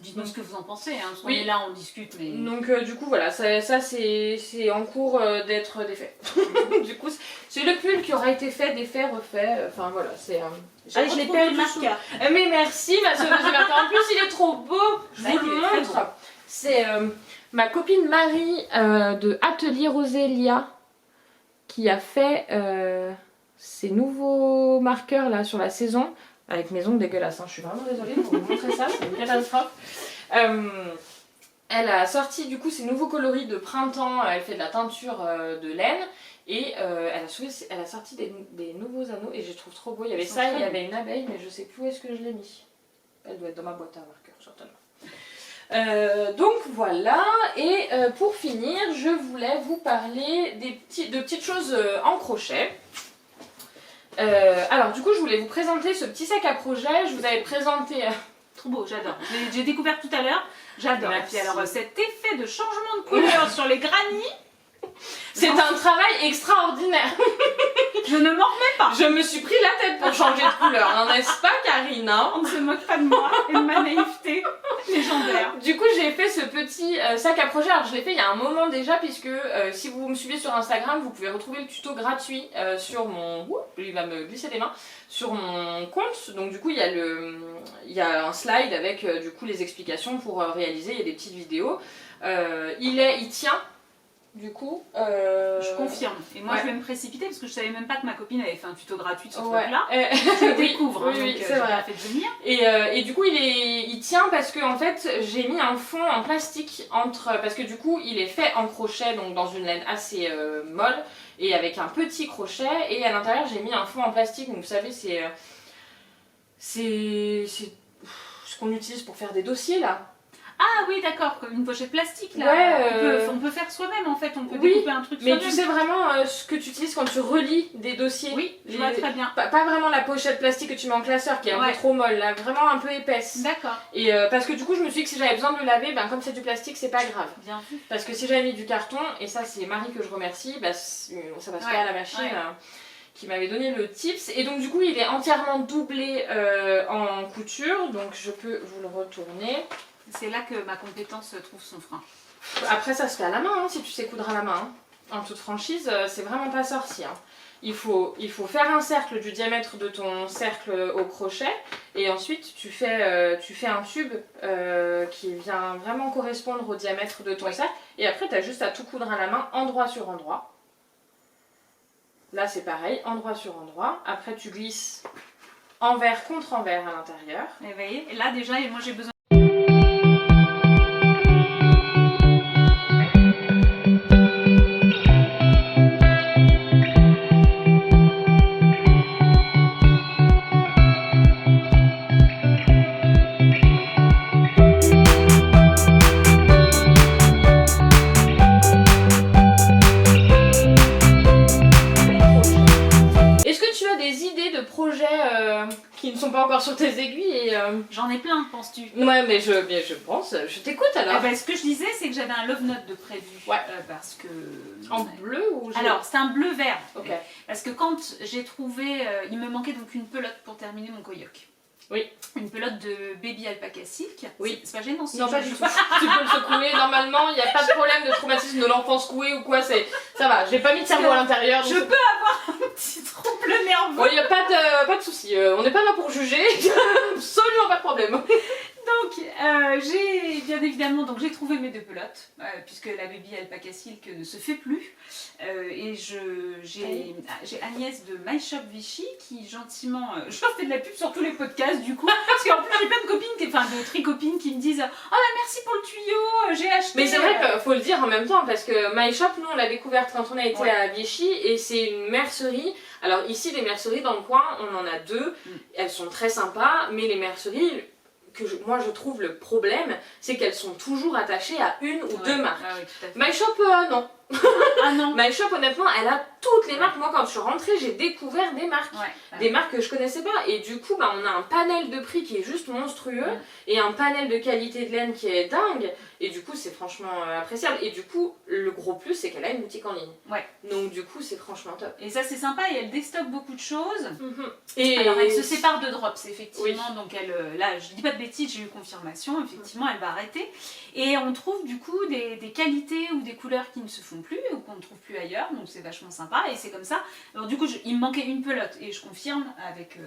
Dites-nous ce que vous en pensez, hein, parce qu'on Oui. est là, on discute, mais... Donc du coup voilà, ça c'est en cours d'être défait. Du coup c'est le pull qui aura été fait, défait, refait, enfin voilà, c'est... Allez, je l'ai perdu, marqueur. Mais merci ma sauveuse de marqueur, en plus il est trop beau, je vous le montre. C'est ma copine Marie de Atelier Rosélia qui a fait ces nouveaux marqueurs là sur la saison, avec mes ongles dégueulasses, hein. Je suis vraiment désolée pour vous montrer ça, c'est une catastrophe. Elle a sorti du coup ses nouveaux coloris de printemps, elle fait de la teinture de laine et elle a sorti des nouveaux anneaux et je les trouve trop beaux. Il y avait ça, il y avait une abeille mais je sais plus où est-ce que je l'ai mis. Elle doit être dans ma boîte à marqueurs certainement. Donc voilà, et pour finir je voulais vous parler de petites choses en crochet. Alors du coup je voulais vous présenter ce petit sac à projet, je vous avais présenté... Trop beau, j'adore. J'ai découvert tout à l'heure, j'adore. Et Merci. puis alors cet effet de changement de couleur sur les granits, C'est un travail extraordinaire. je ne m'en remets pas. Je me suis pris la tête pour changer de couleur, hein, n'est-ce pas Karine, hein? On ne se moque pas de moi et de ma naïveté légendaire. Du coup j'ai fait ce petit sac à projet, alors je l'ai fait il y a un moment déjà puisque si vous me suivez sur Instagram vous pouvez retrouver le tuto gratuit sur mon... Ouh, il va me glisser les mains, sur mon compte. Donc du coup il y a un slide avec du coup les explications pour réaliser, il y a des petites vidéos. Il tient du coup. Je confirme. Et moi ouais. je vais me précipiter parce que je savais même pas que ma copine avait fait un tuto gratuit sur ce Ouais. truc-là. Je le découvre, oui, donc c'est j'ai vrai. pas fait de venir. Et du coup il tient parce que en fait j'ai mis un fond en plastique entre, parce que du coup il est fait en crochet donc dans une laine assez molle et avec un petit crochet et à l'intérieur j'ai mis un fond en plastique donc vous savez c'est ce qu'on utilise pour faire des dossiers là. Ah oui d'accord, comme une pochette plastique là. Ouais, on peut faire soi-même en fait, on peut oui, découper un truc mais soi-même. tu sais vraiment ce que tu utilises quand tu relis des dossiers. Oui, je vois très bien. Pas vraiment la pochette plastique que tu mets en classeur qui est un Ouais. peu trop molle, là, vraiment un peu épaisse. D'accord, Et parce que du coup je me suis dit que si j'avais besoin de le laver, ben, comme c'est du plastique c'est pas grave. bien vu. Parce que si j'avais mis du carton, et ça c'est Marie que je remercie, bah, ça passe pas à la machine ouais. qui m'avait donné le tips. Et donc du coup il est entièrement doublé en couture, donc je peux vous le retourner. C'est là que ma compétence trouve son frein. Après ça se fait à la main hein, si tu sais coudre à la main. Hein. En toute franchise, c'est vraiment pas sorcier. Hein. Il faut faire un cercle du diamètre de ton cercle au crochet et ensuite tu fais un tube qui vient vraiment correspondre au diamètre de ton cercle et après tu as juste à tout coudre à la main endroit sur endroit. Là c'est pareil, endroit sur endroit. Après tu glisses envers contre envers à l'intérieur. Et vous voyez, et là déjà, moi j'ai besoin. Est-ce que tu as des idées de projets qui ne sont pas encore sur tes aiguilles et, J'en ai plein, penses-tu? Ouais mais je pense, je t'écoute alors. Ah bah, ce que je disais, c'est que j'avais un love note de prévu. Ouais. Parce que. En bleu ou jaune? Alors, c'est un bleu-vert. Ok. Parce que quand j'ai trouvé. Il me manquait donc une pelote pour terminer mon koyok. Oui. Une pelote de baby alpaca silk. Oui. C'est pas gênant si Non, je pas le du fais. tout. Tu peux le secouer normalement, il n'y a pas de problème de traumatisme de l'enfance couée ou quoi, ça va, j'ai pas mis de cerveau à l'intérieur. Je peux avoir un petit trouble nerveux. Bon, il n'y a pas de souci, on n'est pas là pour juger, absolument pas de problème. Donc, j'ai bien évidemment j'ai trouvé mes deux pelotes, puisque la baby alpaca silk ne se fait plus. Et j'ai Agnès de My Shop Vichy qui gentiment. Je fais de la pub sur tous les podcasts du coup, parce qu'en plus j'ai plein de copines, de tricopines qui me disent oh bah merci pour le tuyau, j'ai acheté. Mais c'est vrai qu'il faut le dire en même temps, parce que My Shop, nous on l'a découverte quand on a été à Vichy, et c'est une mercerie. Alors ici, les merceries dans le coin, on en a deux, elles sont très sympas, mais les merceries. Moi je trouve le problème, c'est qu'elles sont toujours attachées à une ou deux marques. Ah oui, tout à fait. My Shop, non. Ah non. My Shop, honnêtement, elle a toutes les marques. Moi, quand je suis rentrée, j'ai découvert des marques. Ouais. Des marques que je connaissais pas. Et du coup, bah, on a un panel de prix qui est juste monstrueux. Et un panel de qualité de laine qui est dingue. Et du coup, c'est franchement appréciable. Et du coup, le gros plus, c'est qu'elle a une boutique en ligne. Ouais. Donc du coup, c'est franchement top. Et ça, c'est sympa. Et elle déstocke beaucoup de choses. Et alors, elle se sépare de Drops, effectivement. Oui. Donc, elle, là, je dis pas de bêtises, j'ai eu confirmation. Effectivement, elle va arrêter. Et on trouve du coup des qualités ou des couleurs qui ne se font plus ou qu'on ne trouve plus ailleurs. Donc, c'est vachement sympa. Et c'est comme ça. Alors, du coup, il me manquait une pelote. Et je confirme avec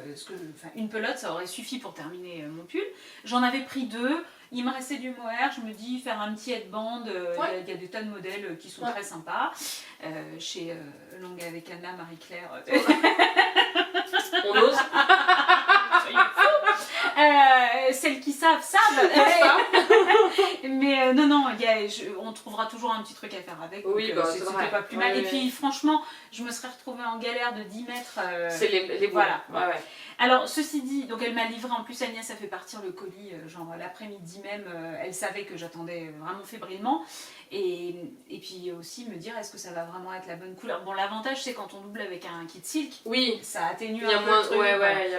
une pelote, ça aurait suffi pour terminer mon pull. J'en avais pris 2. Il me restait du mohair, je me dis faire un petit headband, il y a des tas de modèles qui sont très sympas. Chez Longue avec Anna, Marie-Claire. On ose. Celles qui savent. Mais non, on trouvera toujours un petit truc à faire avec. Oui, bah, c'était pas plus mal. Ouais, et puis franchement, je me serais retrouvée en galère de 10 mètres. C'est les voilà. Ouais. Alors, ceci dit, donc elle m'a livré, en plus Agnès a fait partir le colis, genre l'après-midi même, elle savait que j'attendais vraiment fébrilement. Et puis aussi me dire, est-ce que ça va vraiment être la bonne couleur? Bon, l'avantage, c'est quand on double avec un kit silk, oui, ça atténue un peu le truc.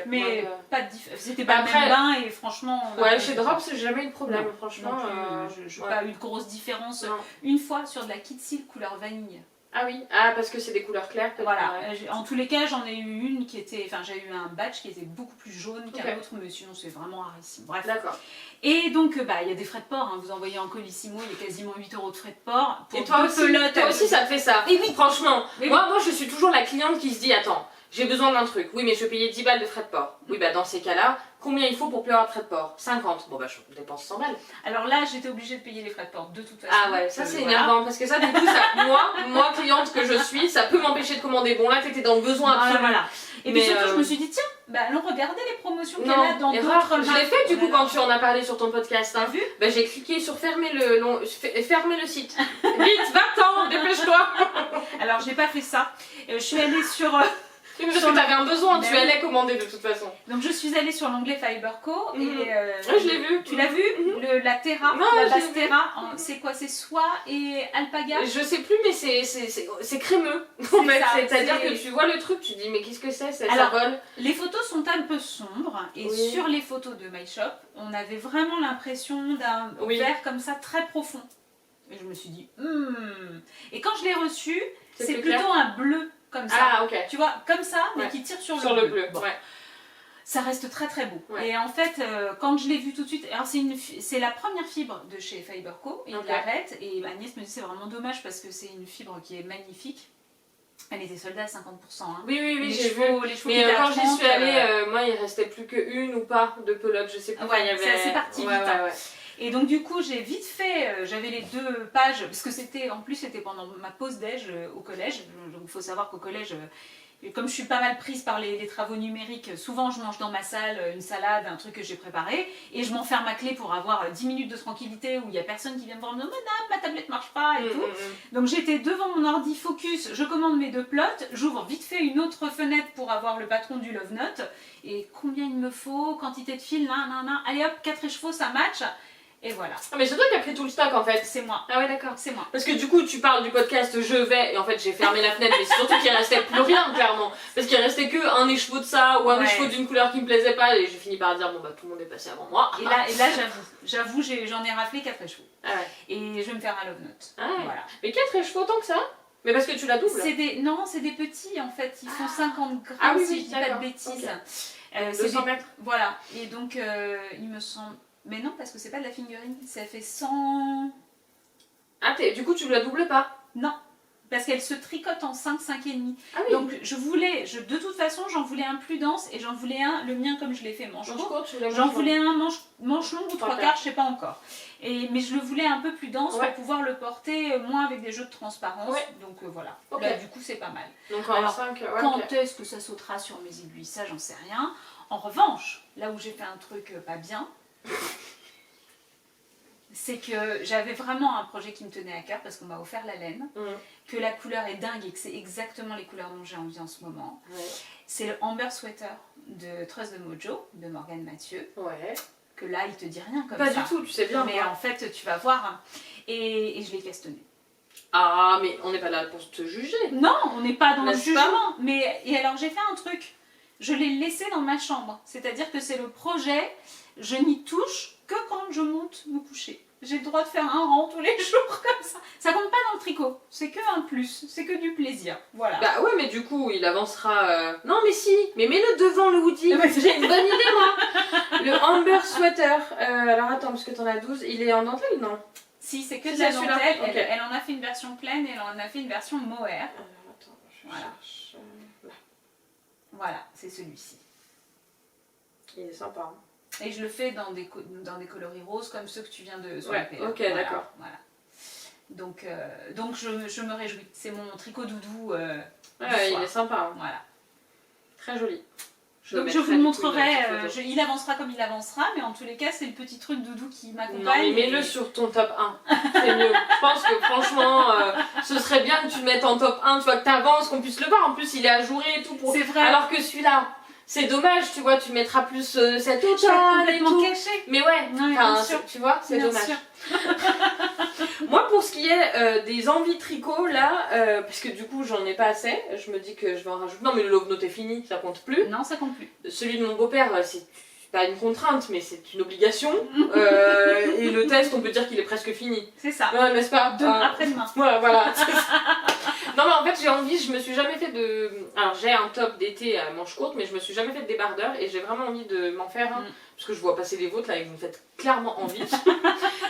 Mais pas de différence. C'était pas le même bain et franchement... Ouais, chez Drops, j'ai jamais eu de problème, non, franchement. Je n'ai pas eu de grosse différence. Non. Une fois sur de la kit silk couleur vanille. Ah oui, parce que c'est des couleurs claires. Voilà, en tous les cas j'en ai eu une qui était, j'ai eu un batch qui était beaucoup plus jaune qu'un autre, mais sinon c'est vraiment rarissime. Bref. D'accord. Et donc il y a des frais de port, vous envoyez en colissimo, il y a quasiment 8 € de frais de port. Pour et toi aussi ça te fait ça. Et oui. Franchement, moi je suis toujours la cliente qui se dit, attends, j'ai besoin d'un truc, oui mais je vais payer 10 balles de frais de port. Oui bah dans ces cas-là, combien il faut pour plus avoir de frais de port? 50. Bon bah je dépense 100 balles. Alors là j'étais obligée de payer les frais de port de toute façon. Ah ouais, ça c'est énervant parce que ça du coup, moi cliente que je suis, ça peut m'empêcher de commander. Bon là t'étais dans le besoin absolu. Voilà. Et puis surtout je me suis dit tiens, allons regarder les promotions qu'elle a dans d'autres marques. Je l'ai fait du coup quand tu en as parlé sur ton podcast. T'as vu? J'ai cliqué sur fermer le site. Vite, va-t'en, dépêche-toi. Alors j'ai pas fait ça. Je suis allée sur... Oui, parce que t'avais un besoin, tu allais commander de toute façon. Donc je suis allée sur l'onglet Fiberco et je l'ai vu. Tu l'as vu? La Terra, la base Terra, c'est quoi? C'est soie et alpaga? Je sais plus, mais c'est crémeux. C'est-à-dire que tu vois le truc, tu dis mais qu'est-ce que c'est? Ça vole. Les photos sont un peu sombres et sur les photos de My Shop, on avait vraiment l'impression d'un vert comme ça très profond. Et je me suis dit Et quand je l'ai reçu, c'est plutôt un bleu. Comme ça, tu vois, comme ça, mais qui tire sur le bleu. Bon. Ça reste très très beau. Et en fait, quand je l'ai vu tout de suite, alors c'est la première fibre de chez Fiberco, et il l'arrête, et Agnès me dit c'est vraiment dommage parce que c'est une fibre qui est magnifique. Elle était soldée à 50%. Oui, j'ai vu. Mais quand j'y suis allée, moi il restait plus qu'une ou pas de pelote, je sais plus. C'est parti vite. Et donc du coup j'ai vite fait, j'avais les 2 pages, parce que c'était pendant ma pause déj au collège, donc il faut savoir qu'au collège, comme je suis pas mal prise par les travaux numériques, souvent je mange dans ma salle une salade, un truc que j'ai préparé, et je m'enferme à clé pour avoir 10 minutes de tranquillité où il n'y a personne qui vient me voir me dire « Madame, ma tablette marche pas » et tout. Donc j'étais devant mon ordi focus, je commande mes 2 plots, j'ouvre vite fait une autre fenêtre pour avoir le patron du Love Note, et combien il me faut, quantité de fil, allez hop, 4 écheveaux, ça match. Et voilà. Ah mais c'est toi qui as pris tout le stock en fait. C'est moi. Ah ouais d'accord. C'est moi. Parce que du coup tu parles du podcast Je vais et en fait j'ai fermé la fenêtre mais c'est surtout qu'il restait plus rien clairement. Parce qu'il restait que un écheveau de ça ou un écheveau d'une couleur qui me plaisait pas et j'ai fini par dire bon bah tout le monde est passé avant moi. Et là j'avoue j'en ai raflé 4 écheveaux. Ah ouais. Et je vais me faire un Love Note. Ah ouais. Voilà. Mais 4 écheveaux tant que ça? Mais parce que tu la doubles? Non c'est des petits en fait, ils font 50 grammes si je dis pas de bêtises. Okay. 200 mètres. Voilà. Et donc il me semble... Mais non, parce que c'est pas de la fingering, ça fait 100... Ah, du coup, tu la doubles pas? Non, parce qu'elle se tricote en 5, 5,5. Ah oui. Donc de toute façon, j'en voulais un plus dense et j'en voulais un, le mien comme je l'ai fait manche courte. J'en voulais un manche longue ou 3/4, je sais pas encore. Mais je le voulais un peu plus dense pour pouvoir le porter moins avec des jeux de transparence. Donc voilà, là du coup c'est pas mal. Donc en 5, quand est-ce que ça sautera sur mes aiguilles? Ça j'en sais rien. En revanche, là où j'ai fait un truc pas bien, c'est que j'avais vraiment un projet qui me tenait à cœur parce qu'on m'a offert la laine, que la couleur est dingue et que c'est exactement les couleurs dont j'ai envie en ce moment. C'est le Amber Sweater de Trust de Mojo de Morgane Mathieu. Que là il te dit rien comme ça. Pas du tout, tu sais bien. Mais en fait tu vas voir et je l'ai castonné. Ah, mais on n'est pas là pour te juger. Non, on n'est pas dans le N'est-ce pas? jugement. Mais, et alors j'ai fait un truc. Je l'ai laissé dans ma chambre. C'est-à-dire que c'est le projet. Je n'y touche que quand je monte me coucher. J'ai le droit de faire un rang tous les jours comme ça. Ça compte pas dans le tricot. C'est que un plus. C'est que du plaisir. Voilà. Bah ouais, mais du coup, il avancera... Non, mais si. Mais mets-le devant le hoodie. Ouais, J'ai une bonne idée, moi. Le Amber Sweater. Alors attends, parce que t'en as 12. Il est en dentelle, non? Si, c'est que Si, de la c'est celui-là. dentelle. Ok. Elle en a fait une version pleine et elle en a fait une version mohair. Alors attends, je Voilà. cherche... Là. Voilà, c'est celui-ci. Il est sympa. Hein. Et je le fais dans des coloris roses comme ceux que tu viens de Ouais, swapper. ok, Voilà, d'accord. Voilà. Donc je me réjouis. C'est mon tricot doudou. Ouais, soir. il est sympa. Hein. Voilà. Très joli. Donc je vous le montrerai. Il avancera comme il avancera, mais en tous les cas, c'est le petit truc doudou qui m'accompagne. Non, mais mets-le sur ton top 1. C'est mieux. Je pense que franchement, ce serait bien que tu le mettes en top 1, tu vois, que t'avances, qu'on puisse le voir. En plus, il est ajouré et tout. C'est vrai. Alors que celui-là, c'est dommage, tu vois, tu mettras plus cette je vais être automne et complètement tout. cachée. Mais ouais, Ouais, enfin, bien sûr. tu vois, c'est Bien dommage. sûr. Moi, pour ce qui est des envies tricot, là, parce que du coup, j'en ai pas assez, je me dis que je vais en rajouter. Non, mais le love note est fini, ça compte plus. Non, ça compte plus. Celui de mon beau-père, c'est pas une contrainte, mais c'est une obligation. Et le test, on peut dire qu'il est presque fini. C'est ça. Ouais, n'est-ce pas? Après-demain. Ouais, voilà. Non, mais en fait, j'ai envie, je me suis jamais fait de. Alors, j'ai un top d'été à manches courtes, mais je me suis jamais fait de débardeur et j'ai vraiment envie de m'en faire un. Parce que je vois passer les vôtres là et vous me faites clairement envie.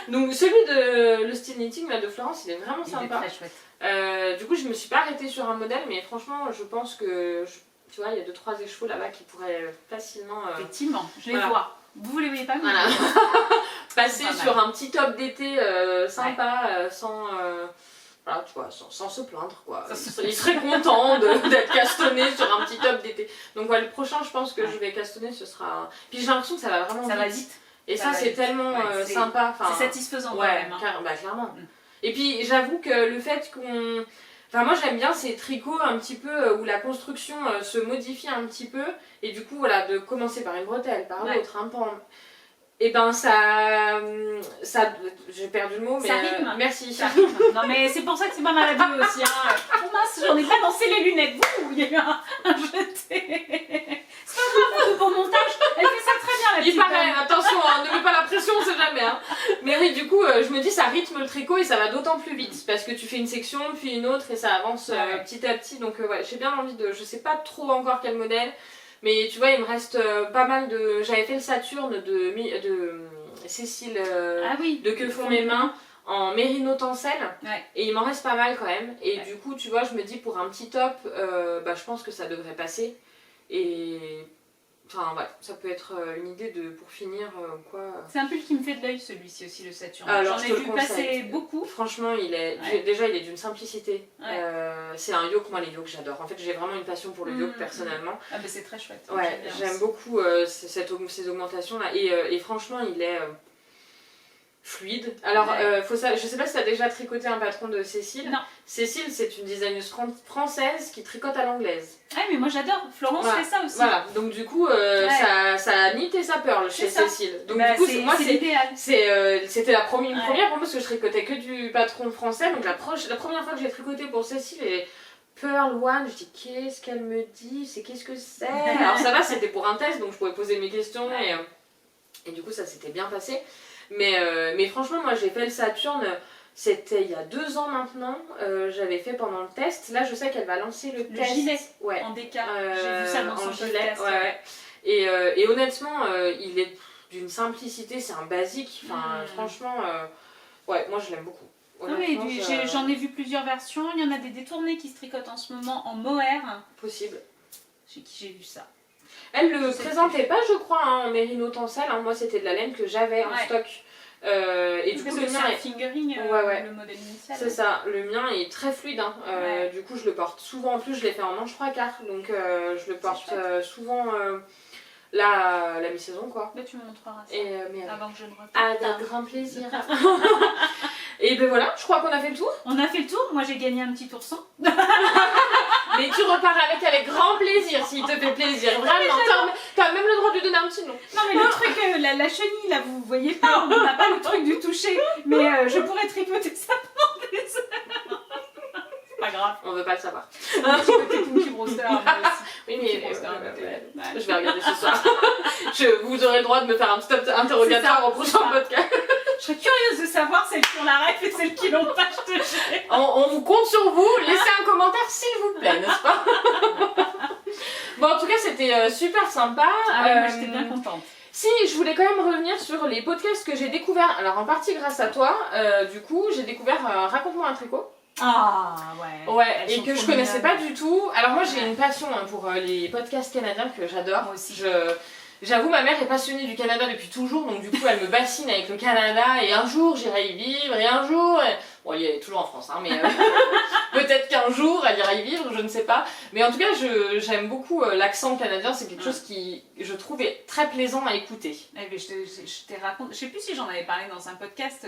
Donc, celui de le style knitting là, de Florence, il est vraiment Il est sympa. très chouette. Du coup, je me suis pas arrêtée sur un modèle, mais franchement, je pense que. Tu vois, il y a 2-3 échevaux là-bas qui pourraient facilement. Effectivement, je les voilà. vois. Vous les voyez pas, mais Voilà. je les vois. Passer Pas mal. sur un petit top d'été sympa, sans. Voilà, tu vois, sans se plaindre quoi. Il serait content d'être castonné sur un petit top d'été. Donc voilà, le prochain, je pense que je vais castonner, ce sera. Puis j'ai l'impression que ça va vraiment Ça va vite. vite. Et Ça ça, va c'est vite. tellement Ouais, c'est- sympa. Enfin, C'est satisfaisant quand ouais, même. Hein. clairement. Et puis j'avoue que le fait qu'on. Enfin, moi j'aime bien ces tricots un petit peu où la construction se modifie un petit peu. Et du coup, voilà, de commencer par une bretelle, par Ouais. l'autre, un pan. Et ben ça. J'ai perdu le mot, mais. Ça rythme. Merci. Ça rythme. Non mais c'est pour ça que c'est pas maladroit aussi. Hein. Oh mince, j'en ai pas dansé les lunettes. Vous, il y a eu un jeté. C'est pas grave, pour montage. Elle fait ça très bien la petite Il paraît, dame. attention, hein, ne mets pas la pression, on sait jamais. Hein. Mais oui, du coup, je me dis, ça rythme le tricot et ça va d'autant plus vite. Parce que tu fais une section, puis une autre et ça avance Ouais. petit à petit. Donc, ouais, j'ai bien envie de. Je sais pas trop encore quel modèle. Mais tu vois, il me reste pas mal de. J'avais fait le Saturne de Cécile Ah oui. de Que font mes mains en mérino tencel. Ouais. Et il m'en reste pas mal quand même. Et Ouais. du coup, tu vois, je me dis, pour un petit top, bah, je pense que ça devrait passer. Et. Enfin, ouais, ça peut être une idée de pour finir quoi. C'est un pull qui me fait de l'œil celui-ci aussi, le Saturne. Alors, J'en je ai te vu le passer conseille. beaucoup. Franchement, il est Ouais. déjà il est d'une simplicité. Ouais. C'est un yoke, moi les yokes j'adore. En fait, j'ai vraiment une passion pour le yoke Mhm. personnellement. Ah bah c'est très chouette. Ouais, bien j'aime aussi. beaucoup ces augmentations là et franchement, il est fluide. Alors, Ouais. je sais pas si tu as déjà tricoté un patron de Cécile. Non. Cécile, c'est une designeuse française qui tricote à l'anglaise. Ah mais moi j'adore. Florence Voilà. fait ça aussi. Voilà, donc du coup, ça a knit et ça pearl chez C'est ça. Cécile. Donc Bah, du coup, c'est moi, c'est l'idéal. c'était une première Ouais. pour moi parce que je tricotais que du patron français. Donc la première fois que j'ai tricoté pour Cécile, et Pearl One, je dis qu'est-ce qu'elle me dit, qu'est-ce que c'est. Alors ça va, c'était pour un test, donc je pouvais poser mes questions Ouais. et du coup ça s'était bien passé. Mais franchement, moi j'ai fait le Saturne, c'était il y a 2 ans maintenant. J'avais fait pendant le test. Là, je sais qu'elle va lancer le test. gilet. Ouais. En DK. J'ai vu ça dans son en gilet, podcast. ouais. Et honnêtement, il est d'une simplicité, c'est un basique. Enfin, franchement, ouais, moi je l'aime beaucoup. Non, mais Honnêtement, j'en ai vu plusieurs versions. Il y en a des détournés qui se tricotent en ce moment en mohair. possible. Chez qui j'ai vu ça. Elle le Je sais présentait pas, je crois, hein, en mérino tencel. Hein. Moi, c'était de la laine que j'avais en Ouais. stock. Et du Parce coup, que le c'est mien un est. fingering, Ouais. le modèle initial. C'est ça, le mien est très fluide. Hein. Ouais. Du coup, je le porte souvent. En plus, je l'ai fait en manche 3/4. Donc, je le porte souvent là, à la mi-saison, quoi. Bah, tu me montreras ça. Mais Avant que je ne reparte. avec grand plaisir. Et ben voilà, je crois qu'on a fait le tour. On a fait le tour. Moi, j'ai gagné un petit ourson. Mais tu repars avec grand plaisir s'il te fait plaisir. Vraiment, t'as même le droit de lui donner un petit nom. Non, mais le truc, la chenille, là, vous voyez pas. On n'a pas le truc du toucher. Mais je pourrais tripoter ça pendant des heures. grave. On veut pas le savoir. Un petit côté Pinky Brewster, moi aussi. Oui, Pinky mais Brewster, ouais. je vais regarder ce soir. Vous aurez le droit de me faire un petit interrogatoire au prochain podcast. Je serais curieuse de savoir celles qui ont la ref et celles qui l'ont pas, je te jure. On vous compte sur vous, laissez un commentaire s'il vous plaît, n'est-ce pas? Bon, en tout cas, c'était super sympa. Moi, j'étais bien contente. Si, je voulais quand même revenir sur les podcasts que j'ai découverts. Alors, en partie grâce à toi, du coup, j'ai découvert Raconte-moi un tricot. Ah, ouais. Ouais, et que je connaissais pas du tout. Alors, moi, j'ai une passion pour les podcasts canadiens que j'adore. Moi aussi. J'avoue, ma mère est passionnée du Canada depuis toujours, donc du coup, elle me bassine avec le Canada, et un jour, j'irai y vivre, et un jour... Bon, elle est toujours en France, hein, mais peut-être qu'un jour, elle ira y vivre, je ne sais pas. Mais en tout cas, j'aime beaucoup l'accent canadien, c'est quelque chose qui, je trouve, est très plaisant à écouter. Eh bien, je t'ai raconté, je sais plus si j'en avais parlé dans un podcast,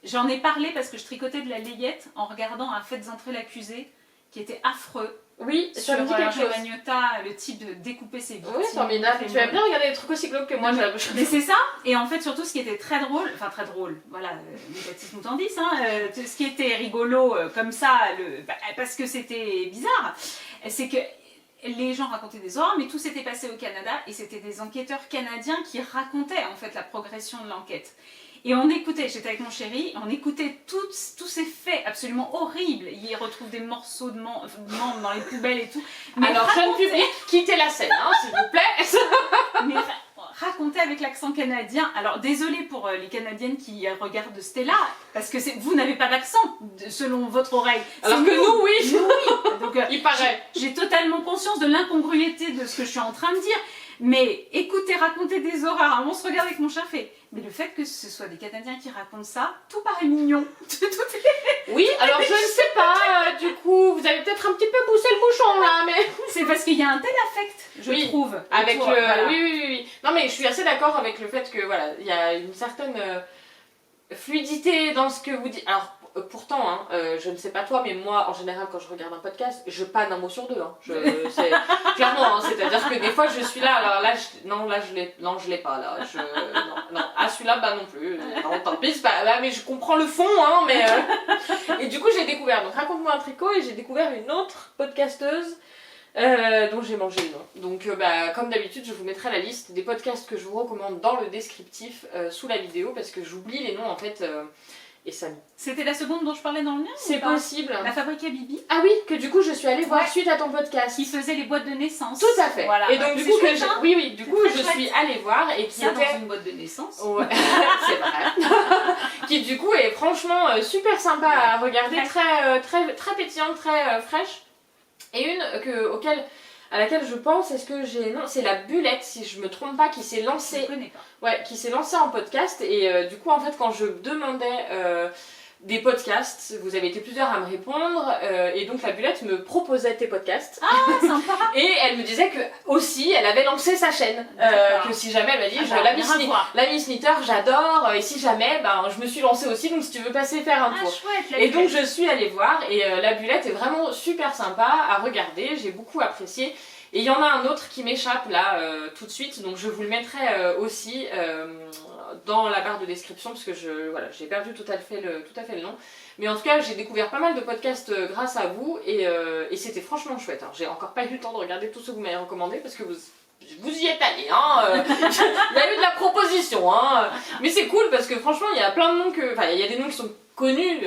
j'en ai parlé parce que je tricotais de la layette en regardant un Faites entrer l'accusé, qui était affreux. Oui, Sur ça me dit quelque chose. Magnotta, le type de découper ses victimes. Oui, formidable. Tu aimes bien regarder des trucs aussi glauques que moi, Mais c'est ça, et en fait surtout ce qui était très drôle, voilà, les baptismes moutandis, ce qui était rigolo comme ça, parce que c'était bizarre, c'est que les gens racontaient des horreurs, mais tout s'était passé au Canada, et c'était des enquêteurs canadiens qui racontaient en fait la progression de l'enquête. Et on écoutait, j'étais avec mon chéri, on écoutait tous ces faits absolument horribles. Il retrouve des morceaux de membres dans les poubelles et tout. Mais alors, jeune public, quittez la scène, hein, s'il vous plaît. Mais raconter avec l'accent canadien. Alors, désolé pour les Canadiennes qui regardent Stella, parce que vous n'avez pas d'accent selon votre oreille. Alors que nous, oui. Nous, oui. Donc, il paraît. J'ai totalement conscience de l'incongruité de ce que je suis en train de dire. Mais écoutez, raconter des horreurs, on se regarde avec mon chat fait. Mais le fait que ce soit des Canadiens qui racontent ça, tout paraît mignon. Oui, alors je ne sais pas, du coup, vous avez peut-être un petit peu poussé le bouchon là, mais... C'est parce qu'il y a un tel affect, je trouve. Avec autour, le... voilà. Oui. Non mais je suis assez d'accord avec le fait que, voilà, il y a une certaine fluidité dans ce que vous dites. Alors, pourtant, hein, je ne sais pas toi, mais moi, en général, quand je regarde un podcast, je panne un mot sur deux. Hein. Clairement, hein, c'est-à-dire que des fois, je suis là, alors là, je l'ai pas, là. Non. Ah, celui-là, bah non plus. Non, tant pis, c'est pas... Là, mais je comprends le fond, hein, mais... Et du coup, j'ai découvert, donc Raconte-moi un tricot, et j'ai découvert une autre podcasteuse dont j'ai mangé le nom. Donc, comme d'habitude, je vous mettrai la liste des podcasts que je vous recommande dans le descriptif sous la vidéo, parce que j'oublie les noms, en fait... Et ça... C'était la seconde dont je parlais dans le mien? C'est possible. La fabrique à Bibi. Ah oui, que du coup je suis allée voir suite à ton podcast. Qui faisait les boîtes de naissance. Tout à fait. Voilà. Et donc du coup, du coup je suis allée voir et qui ça était... dans une boîte de naissance. Ouais, c'est vrai. Qui du coup est franchement super sympa à regarder, très pétillante, très fraîche. Et une à laquelle je pense, est-ce que j'ai... Non, c'est la Bulette, si je me trompe pas, qui s'est lancée... Je connais pas. Ouais, qui s'est lancée en podcast. Et du coup, en fait, quand je demandais des podcasts, vous avez été plusieurs à me répondre. Et donc, la Bulette me proposait tes podcasts. Ah, sympa. Et elle me disait que aussi, elle avait lancé sa chaîne. Que si jamais, elle m'a dit, la Miss Knitter, j'adore. Et si jamais, je me suis lancée aussi. Donc, si tu veux passer faire un tour. Chouette, et donc, je suis allée voir. Et la Bulette est vraiment super sympa à regarder. J'ai beaucoup apprécié. Et il y en a un autre qui m'échappe là tout de suite, donc je vous le mettrai aussi dans la barre de description parce que j'ai perdu tout à fait le nom. Mais en tout cas, j'ai découvert pas mal de podcasts grâce à vous et c'était franchement chouette. Alors, j'ai encore pas eu le temps de regarder tous ceux que vous m'avez recommandés parce que vous y êtes allés, hein. Il y a eu de la proposition, hein. Mais c'est cool parce que franchement, il y a plein de noms il y a des noms qui sont connus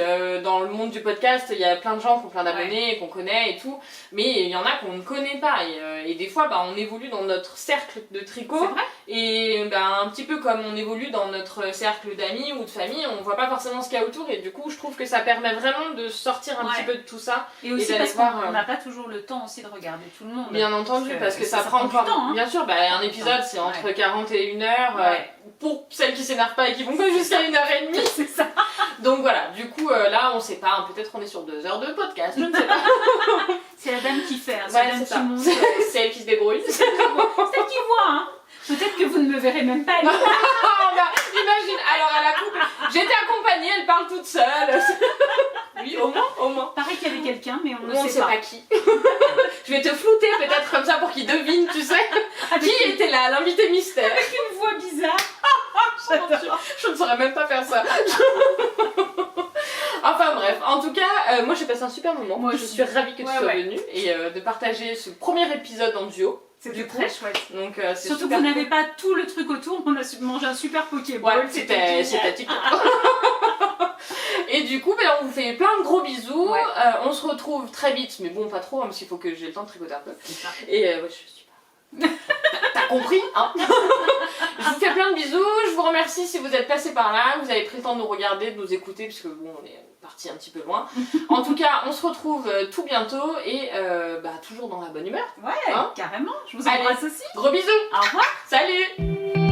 dans le monde du podcast, il y a plein de gens qui ont plein d'abonnés, qu'on connaît et tout, mais il y en a qu'on ne connaît pas et des fois on évolue dans notre cercle de tricot. C'est vrai. Et un petit peu comme on évolue dans notre cercle d'amis ou de famille, on voit pas forcément ce qu'il y a autour et du coup je trouve que ça permet vraiment de sortir un petit peu de tout ça. Et aussi d'aller parce voir, qu'on n'a pas toujours le temps aussi de regarder tout le monde. Bien entendu, parce que ça prend encore du temps. Hein. Bien sûr, un épisode c'est entre 40 et 1 heure. Pour celles qui s'énervent pas et qui vont pas jusqu'à 1h30. C'est ça. Donc voilà, du coup là on sait pas, peut-être on est sur 2 heures de podcast, je ne sais pas. C'est la dame qui fait, c'est elle qui se débrouille. C'est elle qui voit, hein. Peut-être que vous ne me verrez même pas. Imagine, alors à la coupe, j'étais accompagnée, elle parle toute seule. Oui, au moins. Pareil qu'il y avait quelqu'un, mais on ne sait pas qui. Je vais te flouter peut-être comme ça pour qu'ils devinent, tu sais. Qui était là, l'invité mystère. Avec une voix bizarre. Je ne saurais même pas faire ça. Enfin bref, En tout cas, moi j'ai passé un super moment. Moi je aussi. suis ravie que tu sois Ouais. venue et de partager ce premier épisode en duo. C'était Du coup, très chouette. Donc c'est Surtout que super vous cool. n'avez pas tout le truc autour, on a mangé un super Pokéball. Ouais, c'était TikTok. Et du coup, ben, on vous fait plein de gros bisous. Ouais. On se retrouve très vite, mais bon, pas trop, hein, parce qu'il faut que j'ai le temps de tricoter un peu. C'est ça. Et ouais, je suis pas. T'as compris, hein? Je vous fais plein de bisous. Je vous remercie si vous êtes passé par là, que vous avez pris le temps de nous regarder, de nous écouter, puisque bon, on est parti un petit peu loin. En tout cas, on se retrouve tout bientôt et toujours dans la bonne humeur. Ouais, Hein carrément. Je vous Allez. embrasse aussi. Gros bisous. Au revoir. Salut.